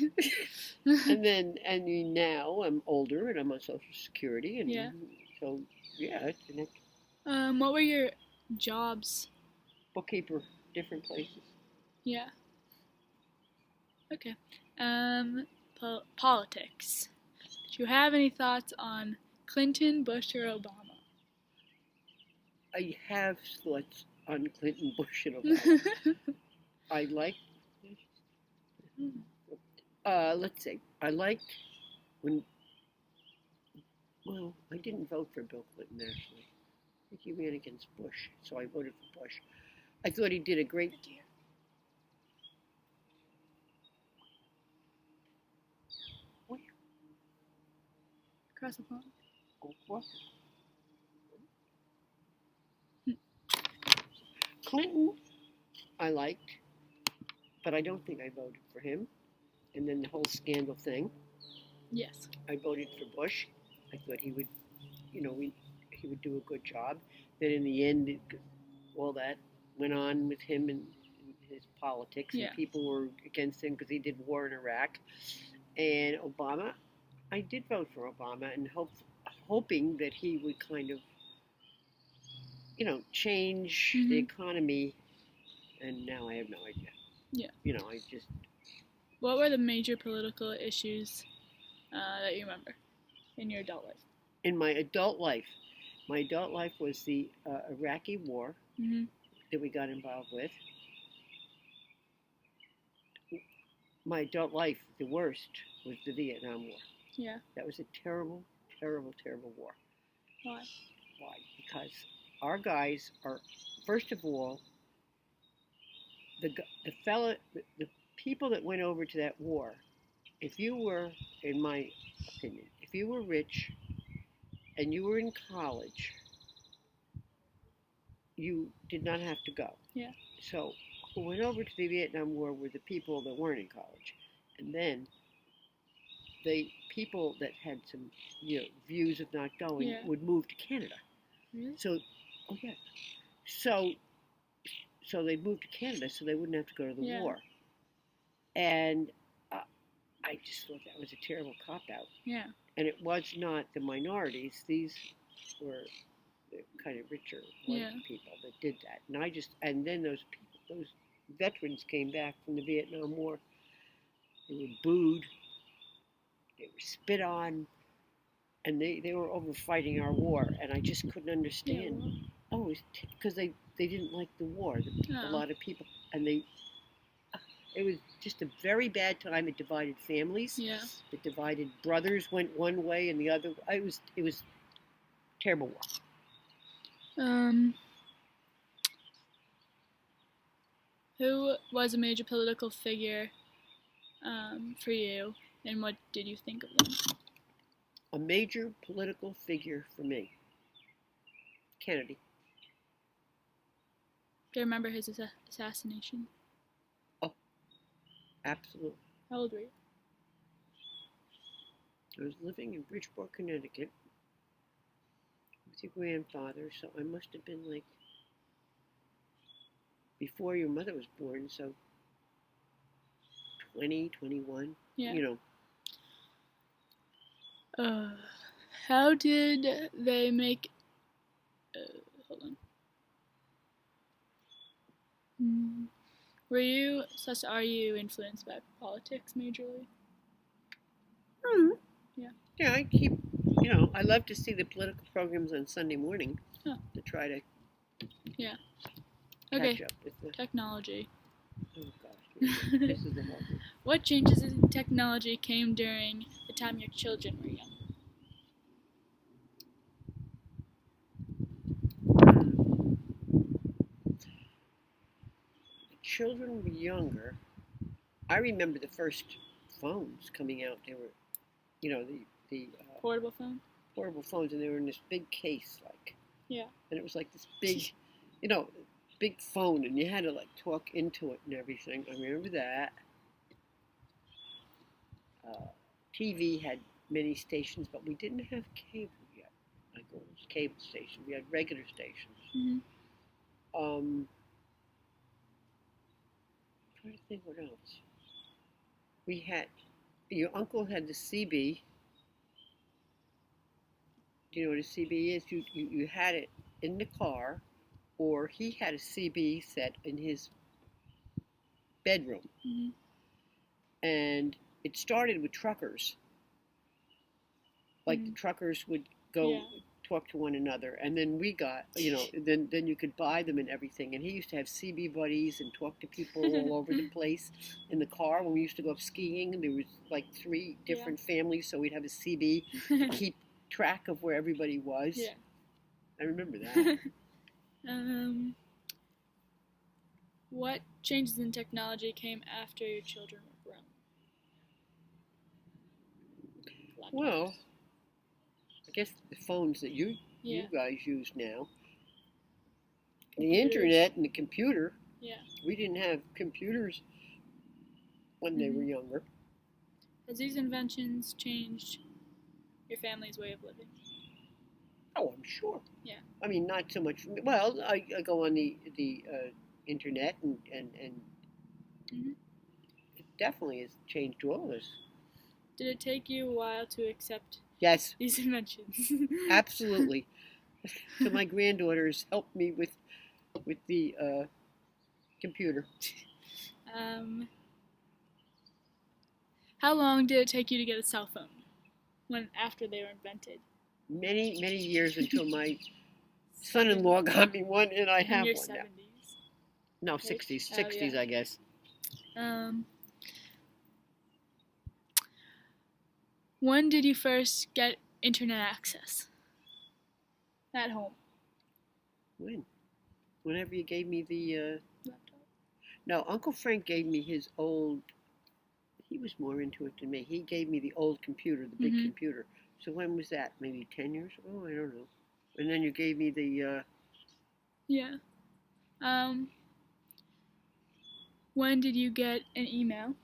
and now I'm older and I'm on Social Security, and Yeah. so yeah, it's the next What were your jobs? bookkeeper, different places. Yeah. Okay. Politics. Do you have any thoughts on Clinton, Bush, or Obama? I have thoughts on Clinton, Bush, and Obama. I like. Let's see. I liked when. Well, I didn't vote for Bill Clinton actually. I think he ran against Bush, so I voted for Bush. I thought he did a great. Where? Across the pond. What? Clinton, I liked, but I don't think I voted for him. And then the whole scandal thing. Yes. I voted for Bush. I thought he would, he would do a good job. Then in the end, all that went on with him and his politics, Yeah. and people were against him because he did war in Iraq. And Obama, I did vote for Obama, and hoping that he would kind of, change the economy. And now I have no idea. Yeah. I just. What were the major political issues that you remember in your adult life? In my adult life was the Iraqi war that we got involved with. My adult life, the worst, was the Vietnam War. Yeah. That was a terrible, terrible, terrible war. Why? Why? Because our guys are, first of all, the people that went over to that war, if you were, in my opinion, if you were rich and you were in college, you did not have to go. Yeah. So who went over to the Vietnam War were the people that weren't in college. And then the people that had some views of not going would move to Canada. Really? So, oh yeah. So they'd move to Canada so they wouldn't have to go to the war. And I just thought that was a terrible cop-out. Yeah. And it was not the minorities. These were the kind of richer white people that did that. And then those veterans came back from the Vietnam War. They were booed. They were spit on. And they were over fighting our war. And I just couldn't understand. Yeah, well. Oh, because they didn't like the war. A lot of people. And it was just a very bad time. It divided families. Yeah. It divided brothers went one way and the other. It was terrible war. Who was a major political figure for you, and what did you think of them? A major political figure for me. Kennedy. Do you remember his assassination? Oh, absolutely. How old were you? I was living in Bridgeport, Connecticut with your grandfather, so I must have been like before your mother was born, so 20, 21, Yeah. How did they make... hold on. Are you influenced by politics majorly? Yeah. Yeah, I keep, I love to see the political programs on Sunday morning Huh. to try to Okay, catch up with the. technology. Oh gosh, this is the hard one. What changes in technology came during the time your children were young? Children were younger. I remember the first phones coming out. They were, the Portable phone? portable phones, and they were in this big case, like. Yeah. And it was like this big, big phone, and you had to like talk into it and everything. I remember that. TV had many stations, but we didn't have cable yet. Like all those cable stations, we had regular stations. Mm-hmm. Trying to think what else. We had, your uncle had the CB. Do you know what a CB is? You had it in the car, or he had a CB set in his bedroom. Mm-hmm. And it started with truckers. Like the truckers would go talk to one another, and then we got, then you could buy them and everything. And he used to have CB buddies and talk to people all over the place in the car. When we used to go up skiing, there was like 3 different families, so we'd have a CB to keep track of where everybody was. Yeah. I remember that. What changes in technology came after your children were grown? Laptops. Well, I guess the phones that you guys use now, the internet and the computer. Yeah. We didn't have computers when they were younger. Has these inventions changed your family's way of living? Oh, I'm sure. Yeah. I mean, not so much. Well, I go on the internet and it definitely has changed all of us. Did it take you a while to accept Yes, these inventions? absolutely. So my granddaughters helped me with the computer. How long did it take you to get a cell phone after they were invented? Many, many years until my son-in-law got me one, and I have In your one 70s? now. No, 60s, Oh, 60s, yeah. I guess. When did you first get internet access? At home? When? Whenever you gave me the. Laptop? No, Uncle Frank gave me his old. He was more into it than me. He gave me the old computer, the big computer. So when was that? Maybe 10 years ago? I don't know. And then you gave me the. Yeah. When did you get an email?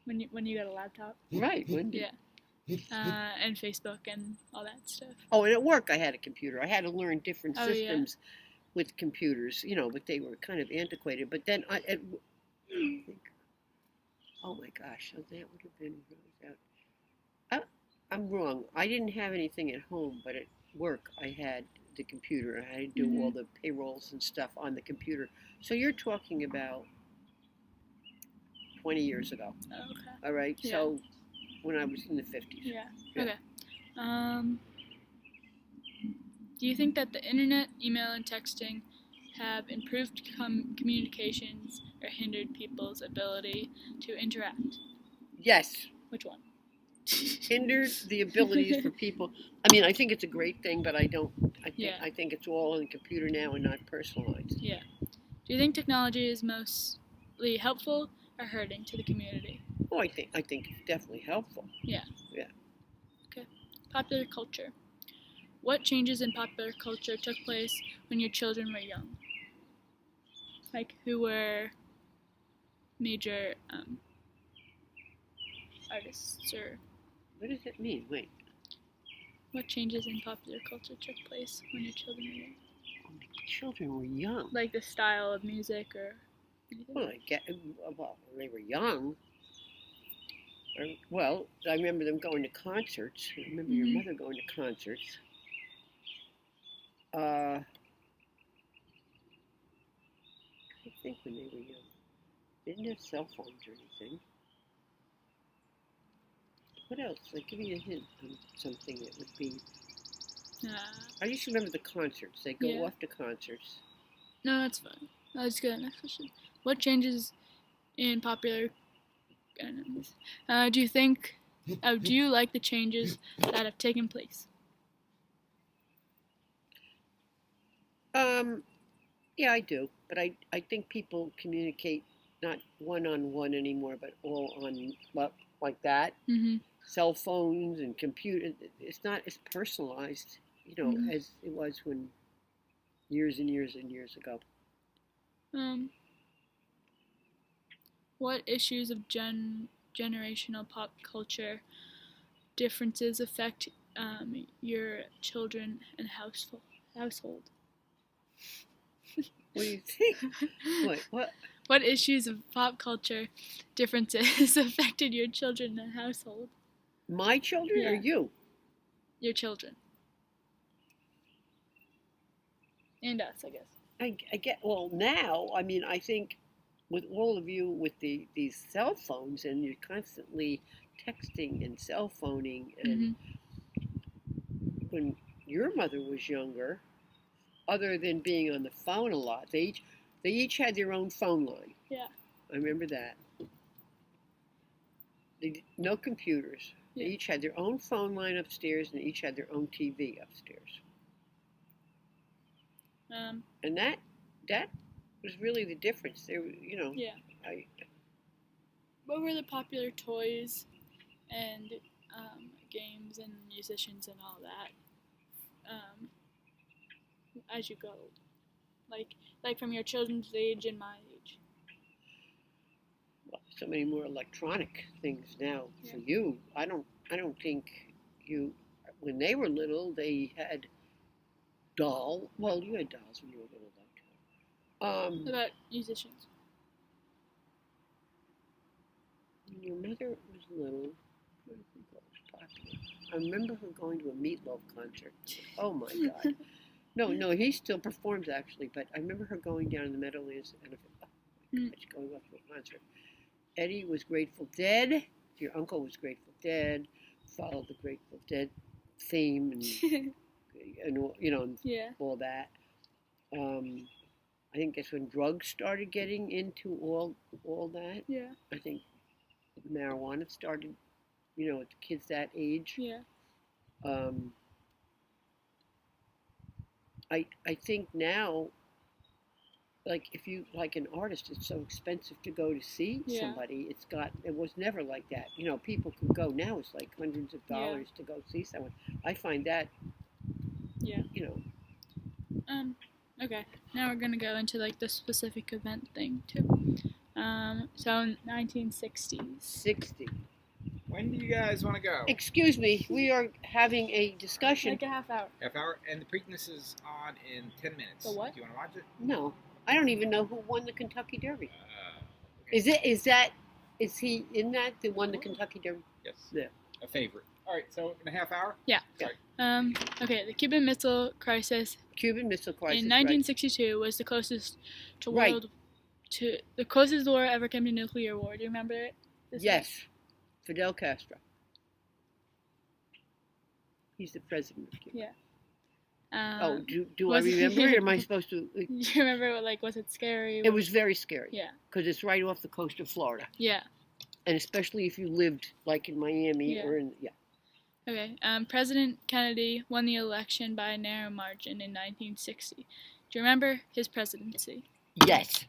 When you got a laptop? Right. When did? Yeah. And Facebook and all that stuff. Oh, and at work I had a computer. I had to learn different Oh, systems with computers, but they were kind of antiquated. But then I think, oh my gosh, so that would have been I'm wrong. I didn't have anything at home, but at work I had the computer. I had to do all the payrolls and stuff on the computer. So you're talking about 20 years ago. Oh, okay. All right. Yeah. So when I was in the 50s. Yeah. Okay. Do you think that the internet, email, and texting have improved communications or hindered people's ability to interact? Yes. Which one? Hindered the abilities for people. I mean, I think it's a great thing, but I think it's all on the computer now and not personalized. Yeah. Do you think technology is mostly helpful or hurting to the community? Oh, I think it's definitely helpful. Yeah. Yeah. Okay. Popular culture. What changes in popular culture took place when your children were young? Like, who were major artists, or What does it mean? Wait. what changes in popular culture took place when your children were young? When the children were young. Like the style of music or anything? Well, when they were young. Well, I remember them going to concerts. I remember your mother going to concerts. think when they were young. They didn't have cell phones or anything. What else? Like, give me a hint on something that would be. I used to remember the concerts. They go Yeah. off to concerts. No, that's fine. Let's go to the next question. What changes in popular do you think? Do you like the changes that have taken place? Yeah, I do. But I think people communicate not one-on-one anymore, but all on like that. Mm-hmm. Cell phones and computer. It's not as personalized, Mhm. as it was when years and years and years ago. What issues of generational pop culture differences affect your children and household? What do you think? What? What issues of pop culture differences affected your children and household? My children or Yeah. you? Your children. And us, I guess. I get. Well, now, I mean, I think with all of you with these cell phones and you're constantly texting and cell phoning, and when your mother was younger, other than being on the phone a lot, they each had their own phone line. Yeah. I remember that. No computers. Yeah. They each had their own phone line upstairs, and they each had their own TV upstairs. And that was really the difference. There, Yeah. What were the popular toys and games and musicians and all that as you go, like from your children's age and my age? Well, so many more electronic things now Yeah. for you. I don't think you. When they were little, they had doll. Well, you had dolls when you were little, though. What about musicians? When your mother was little, I don't think what was popular. I remember her going to a Meatloaf concert. Oh my God! No, he still performs actually, but I remember her going down in the Meadowlands and going off to a concert. Eddie was Grateful Dead. Your uncle was Grateful Dead. Followed the Grateful Dead theme and Yeah. all that. I think that's when drugs started getting into all that. Yeah. I think marijuana started, at the kids that age. Yeah. I think now, like if you like an artist, it's so expensive to go to see somebody. It was never like that. People can go now. It's like hundreds of dollars to go see someone. I find that. Yeah. Okay. Now we're gonna go into like the specific event thing too. So 1960s. 60. When do you guys want to go? Excuse me, we are having a discussion. Like a half hour. Half hour, and the Preakness is on in 10 minutes. The what? Do you want to watch it? No, I don't even know who won the Kentucky Derby. Okay. Is he in that? Who won the Kentucky Derby? Yes. Yeah. A favorite. All right, so in a half hour? Yeah. Sorry. Okay, the Cuban Missile Crisis Cuban Missile Crisis. in 1962 was the closest to Right. the closest war ever came to nuclear war. Do you remember it? Yes. Fidel Castro. He's the president of Cuba. Yeah. Do I remember it, or am I supposed to? Do you remember, was it scary? It was very scary. Yeah. Because it's right off the coast of Florida. Yeah. And especially if you lived, like, in Miami Yeah. or in, Okay. President Kennedy won the election by a narrow margin in 1960. Do you remember his presidency? Yes.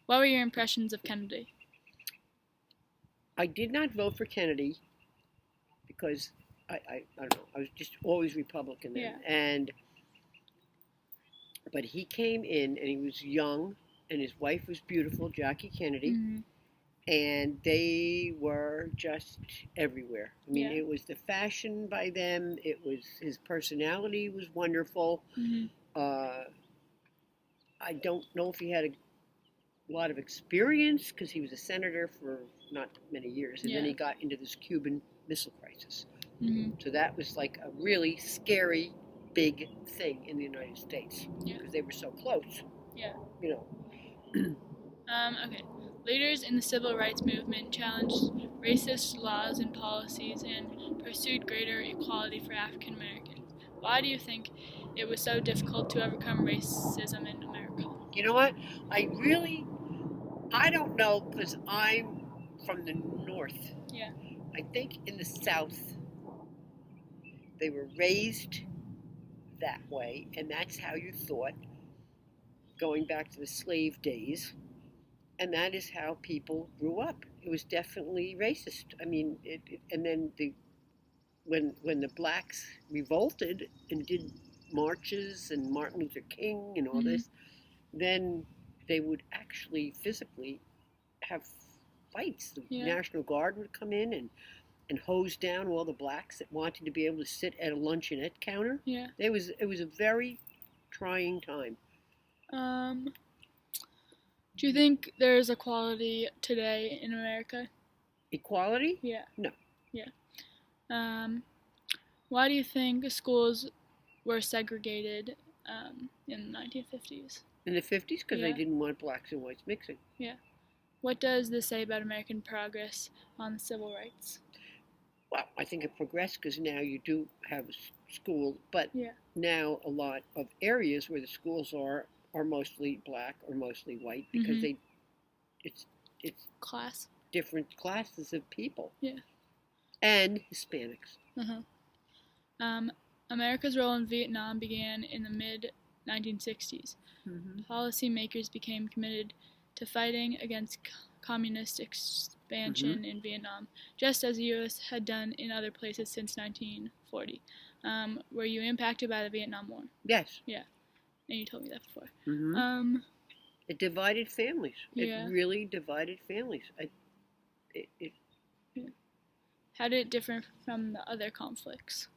What were your impressions of Kennedy? I did not vote for Kennedy because I don't know. I was just always Republican then. Yeah. But he came in and he was young and his wife was beautiful, Jackie Kennedy, Mm-hmm. and they were just everywhere. I mean, Yeah. it was the fashion by them. It was his personality was wonderful. Mm-hmm. I don't know if he had a lot of experience because he was a senator for not many years, and then Yeah. he got into this Cuban Missile Crisis. Mm-hmm. So that was like a really scary, big thing in the United States Yeah. because they were so close. Yeah. Okay. Leaders in the civil rights movement challenged racist laws and policies and pursued greater equality for African Americans. Why do you think it was so difficult to overcome racism in America? You know what? I don't know because I'm from the north. Yeah. I think in the south they were raised that way, and that's how you thought going back to the slave days, and that is how people grew up. It was definitely racist. I mean, and then when the blacks revolted and did marches and Martin Luther King and all Mhm. this, then they would actually physically have fights. The Yeah. National Guard would come in and hose down all the blacks that wanted to be able to sit at a luncheonette counter. Yeah. It was a very trying time. Do you think there is equality today in America? Equality? Yeah. No. Yeah. Why do you think schools were segregated in the 1950s? In the 50s, because they Yeah. didn't want blacks and whites mixing. What does this say about American progress on civil rights? Well, I think it progressed because now you do have school, but Yeah. now a lot of areas where the schools are mostly black or mostly white because Mhm. it's Class. different classes of people. Yeah. And Hispanics. Uh-huh. America's role in Vietnam began in the mid-1960s. Mm-hmm. Policymakers became committed to fighting against communist expansion in Vietnam, just as the U.S. had done in other places since 1940. Were you impacted by the Vietnam War? Yes. And you told me that before. Mm-hmm. It divided families. Yeah. It really divided families. How did it differ from the other conflicts?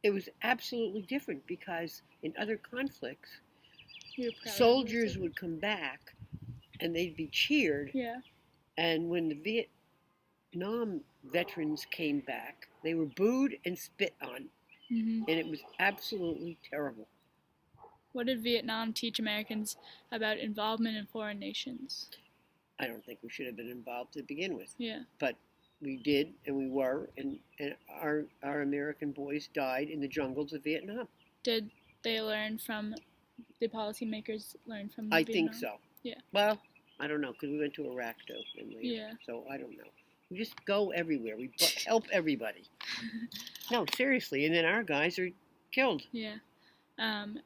It was absolutely different because in other conflicts, You're proud of soldiers yourself? would come back and they'd be cheered. Yeah. And when the Vietnam veterans came back, they were booed and spit on. Mm-hmm. And it was absolutely terrible. What did Vietnam teach Americans about involvement in foreign nations? I don't think we should have been involved to begin with. Yeah. But we did, and we were, and our American boys died in the jungles of Vietnam. Did they learn from the policymakers? Learn from I Vietnam? think so. Yeah. Well, I don't know because we went to Iraq too, and later, Yeah. so I don't know. We just go everywhere. We help everybody. No, seriously, and then our guys are killed. Yeah.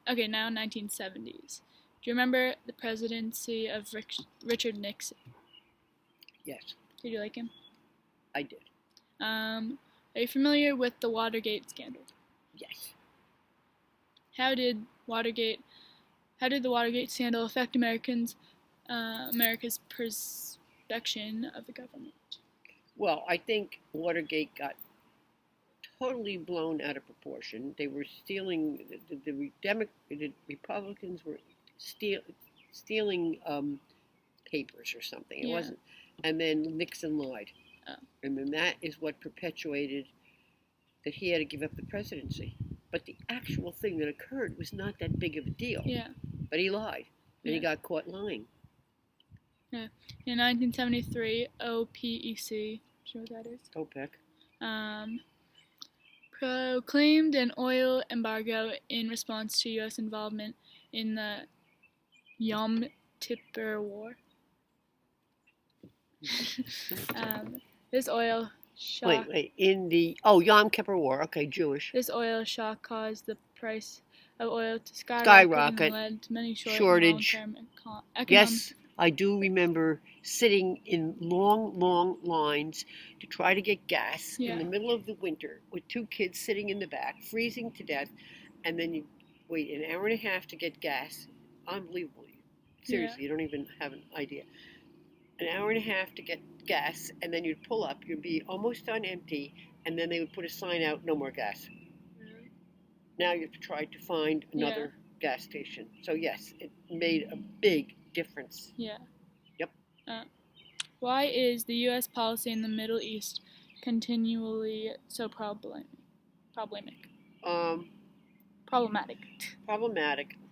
Okay, now 1970s. Do you remember the presidency of Richard Nixon? Yes, Did you like him? I did. Are you familiar with the Watergate scandal? Yes. How did the Watergate scandal affect America's perception of the government? Well, I think Watergate got totally blown out of proportion. They were stealing. The Republicans were stealing papers or something. It Yeah. wasn't. And then Nixon lied. Oh. And then that is what perpetuated that he had to give up the presidency. But the actual thing that occurred was not that big of a deal. Yeah. But he lied. And he Yeah. got caught lying. In 1973, OPEC, do you know what that is? OPEC. Proclaimed an oil embargo in response to U.S. involvement in the Yom Kippur War. This oil shock. Wait. Yom Kippur War. Okay, Jewish. This oil shock caused the price of oil to Skyrocket. and led to many Shortage. long-term economic. Yes, I do remember sitting in long lines to try to get gas in the middle of the winter with two kids sitting in the back, freezing to death, and then you wait an hour and a half to get gas. Unbelievable. Seriously, you don't even have an idea. An hour and a half to get gas, and then you'd pull up, you'd be almost on empty, and then they would put a sign out, no more gas. Really? Now you have to try to find another gas station. So yes, it made a big difference. Yeah. Yep. Why is the U.S. policy in the Middle East continually so problematic? Problematic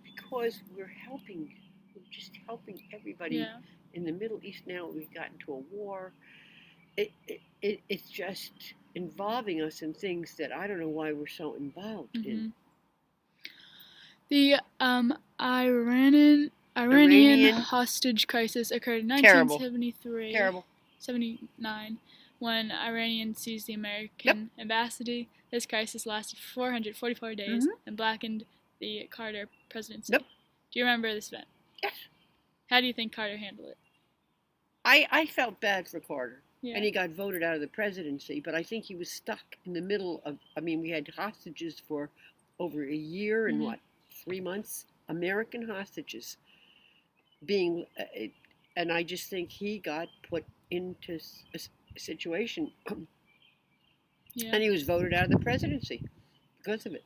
because we're just helping everybody. Yeah. in the Middle East now. We've gotten to a war. It's just involving us in things that I don't know why we're so involved in. The Iranian Iranian hostage crisis occurred in Terrible. 1973. Terrible. 79, when Iranian seized the American embassy. This crisis lasted 444 days and blackened the Carter presidency. Yep. Do you remember this event? Yes. How do you think Carter handled it? I felt bad for Carter. Yeah. And he got voted out of the presidency, but I think he was stuck in the middle of, I mean, we had hostages for over a year and 3 months, American hostages being, and I just think he got put into a situation, and he was voted out of the presidency because of it.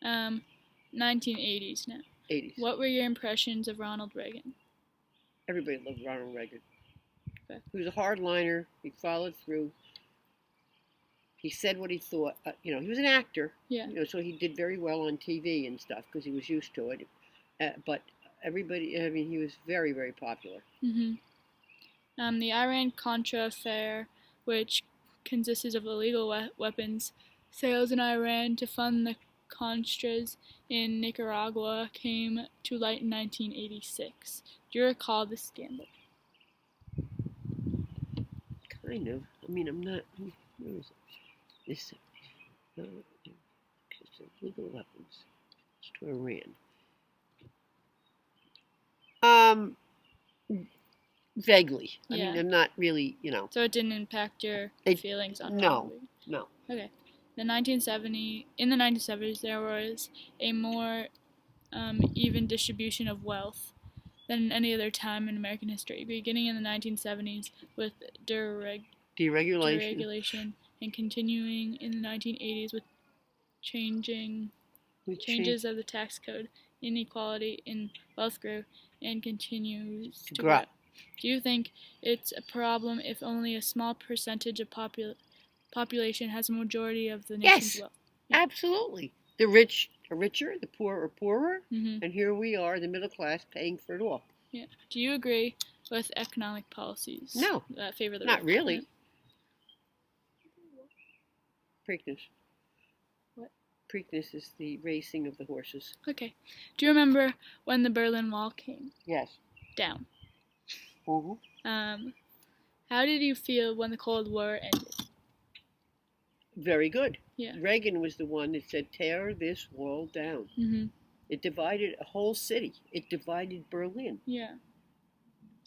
1980s now. 80s. What were your impressions of Ronald Reagan? Everybody loved Ronald Reagan. Okay. He was a hardliner. He followed through. He said what he thought. He was an actor. Yeah. So he did very well on TV and stuff because he was used to it. But everybody, I mean, he was very, very popular. The Iran-Contra affair, which consisted of illegal weapons sales in Iran to fund the Contras in Nicaragua, came to light in 1986. Do you recall this scandal? Kind of. I mean, I'm not. Where is it? This illegal weapons to Iran. Vaguely. I mean, I'm not really, So it didn't impact your feelings on No. Okay. In the 1970s, there was a more even distribution of wealth than any other time in American history, beginning in the 1970s with deregulation and continuing in the 1980s with changes of the tax code. Inequality in wealth grew and continues to grow. Do you think it's a problem if only a small percentage of population has a majority of the nation's wealth? Yes, absolutely. The rich are richer, the poor are poorer, Mm-hmm. and here we are, the middle class, paying for it all. Yeah. Do you agree with economic policies? No, that favor the not rich? really. Preakness. What? Preakness is the racing of the horses. Okay. Do you remember when the Berlin Wall came Yes. down? Mm-hmm. How did you feel when the Cold War ended? Very good. Yeah. Reagan was the one that said, tear this wall down. Mm-hmm. It divided a whole city. It divided Berlin. Yeah.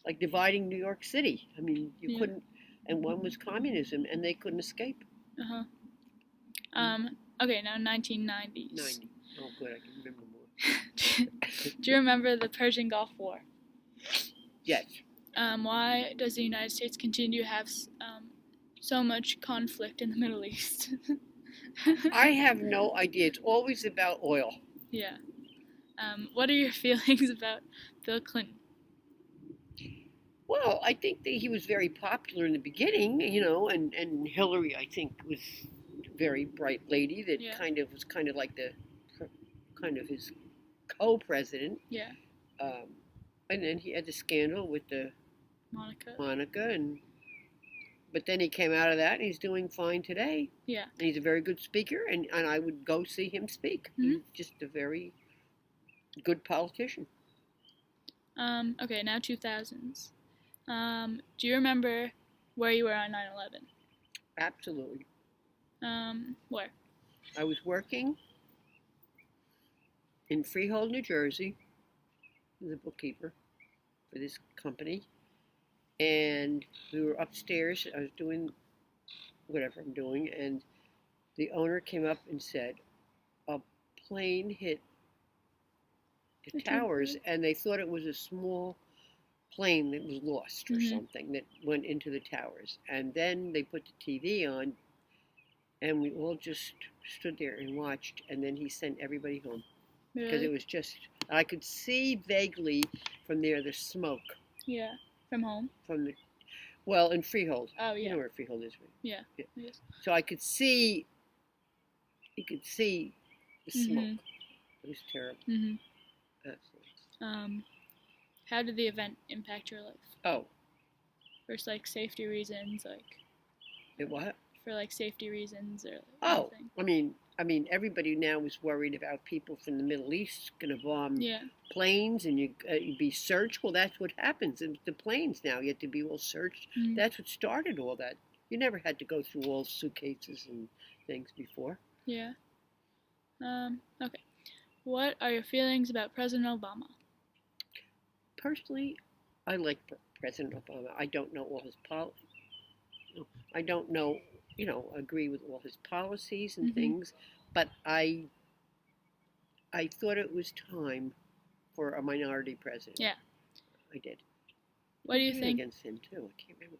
Like dividing New York City. I mean, you couldn't, and one was communism, and they couldn't escape. Uh-huh. Okay, now 1990s. 90. Oh, good, I can remember more. Do you remember the Persian Gulf War? Yes. Why does the United States continue to have so much conflict in the Middle East? I have no idea. It's always about oil. Yeah. What are your feelings about Bill Clinton? Well, I think that he was very popular in the beginning, and Hillary, I think, was a very bright lady that was kind of like his co-president. Yeah. And then he had the scandal with the Monica, but then he came out of that, and he's doing fine today. Yeah. And he's a very good speaker, and I would go see him speak. Mm-hmm. He's just a very good politician. Okay, now 2000s. Do you remember where you were on 9/11? Absolutely. Where? I was working in Freehold, New Jersey, as a bookkeeper for this company, and we were upstairs. I was doing whatever I'm doing, and the owner came up and said, a plane hit the towers, and they thought it was a small plane that was lost or something that went into the towers. And then they put the TV on, and we all just stood there and watched, and then he sent everybody home. Because it was just, I could see vaguely from there the smoke. Yeah, from home? In Freehold. Oh, yeah. You know where Freehold is, right? Yeah. Yes. So I could see, the smoke. It was terrible. Mm-hmm. Absolutely. how did the event impact your life? Oh, For like safety reasons, like it what? for like safety reasons or Oh, anything. I mean, everybody now is worried about people from the Middle East going to bomb Yeah. planes, and you'd be searched. Well, that's what happens. It's the planes now. You have to be all searched. Mm. That's what started all that. You never had to go through all suitcases and things before. Yeah. Okay. What are your feelings about President Obama? Personally, I like President Obama. I don't know all his I don't know, agree with all his policies and Mhm. things, but I thought it was time for a minority president. Yeah. I did. What do you I think? Against him too. I can't remember.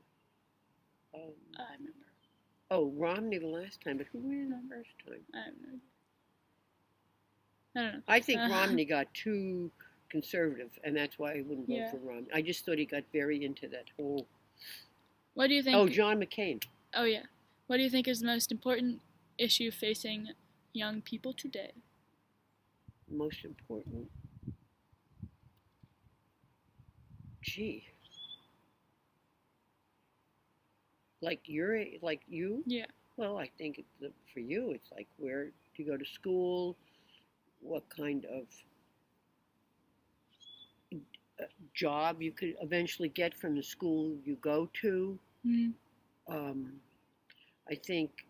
I remember. Oh, Romney the last time, but who ran the first time? I have no idea. I don't know. I think Romney got too conservative, and that's why I wouldn't vote Yeah. for Romney. I just thought he got very into that whole. What do you think? Oh, John McCain. Oh yeah. What do you think is the most important issue facing young people today? Most important. Gee. Like you? Yeah. Well, I think for you, it's like where do you go to school? What kind of job you could eventually get from the school you go to? Mm. I think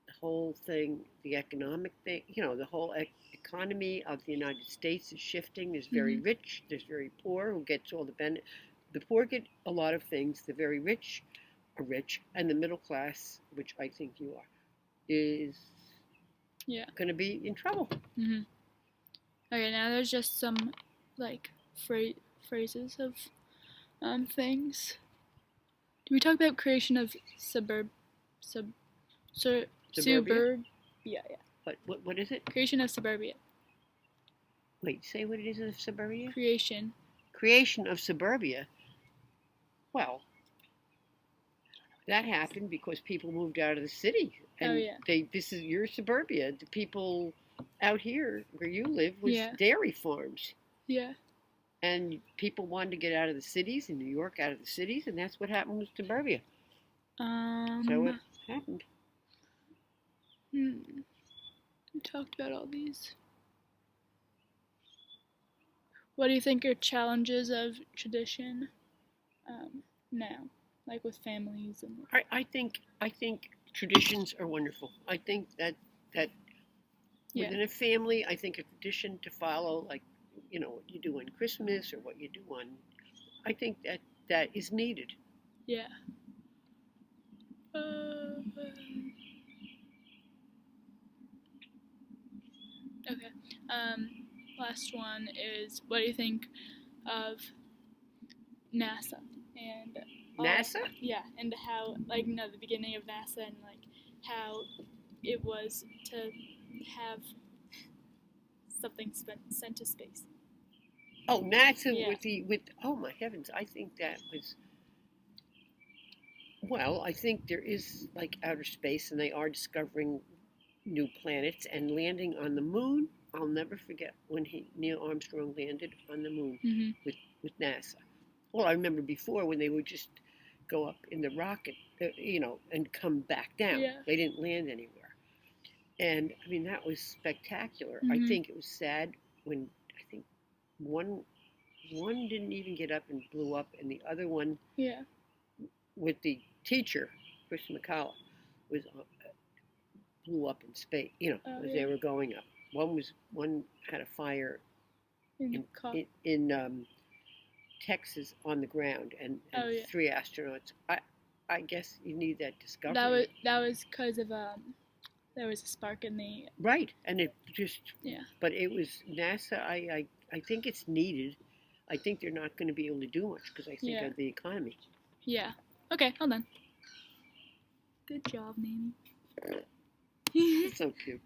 the whole thing, the economic thing, the whole economy of the United States is shifting. There's very rich, there's very poor who gets all the benefit. The poor get a lot of things. The very rich are rich, and the middle class, which I think you are, is going to be in trouble. Mhm. Okay, now there's just some like phrases of things. Do we talk about creation of suburbia? Yeah. What is it? Creation of suburbia. Wait, say what it is of suburbia? Creation. Creation of suburbia. Well, that happened because people moved out of the city, and this is your suburbia. The people out here where you live was dairy farms. Yeah. And people wanted to get out of the cities, in New York, out of the cities, and that's what happened with suburbia. So it happened. We talked about all these. What do you think are challenges of tradition now, like with families and? I think traditions are wonderful. I think that within a family, I think a tradition to follow, like what you do on Christmas or what you do on, I think that is needed. Yeah. Okay. Last one is, what do you think of NASA and NASA? Yeah, and how the beginning of NASA and how it was to have something sent to space. Oh, NASA with oh my heavens! I think that was. Well, I think there is outer space, and they are discovering new planets and landing on the moon. I'll never forget when Neil Armstrong landed on the moon with NASA. Well, I remember before when they would just go up in the rocket, and come back down. Yeah. They didn't land anywhere. And I mean, that was spectacular. I think it was sad when I think one didn't even get up and blew up, and the other one, with the teacher, Chris McCullough, was blew up in space. As they were going up. One had a fire in Texas on the ground, and 3 astronauts. I guess you need that discovery. That was because of there was a spark in the right, and it just But it was NASA. I think it's needed. I think they're not going to be able to do much because I think of the economy. Yeah. Okay, hold on. Good job, Mamie. So cute.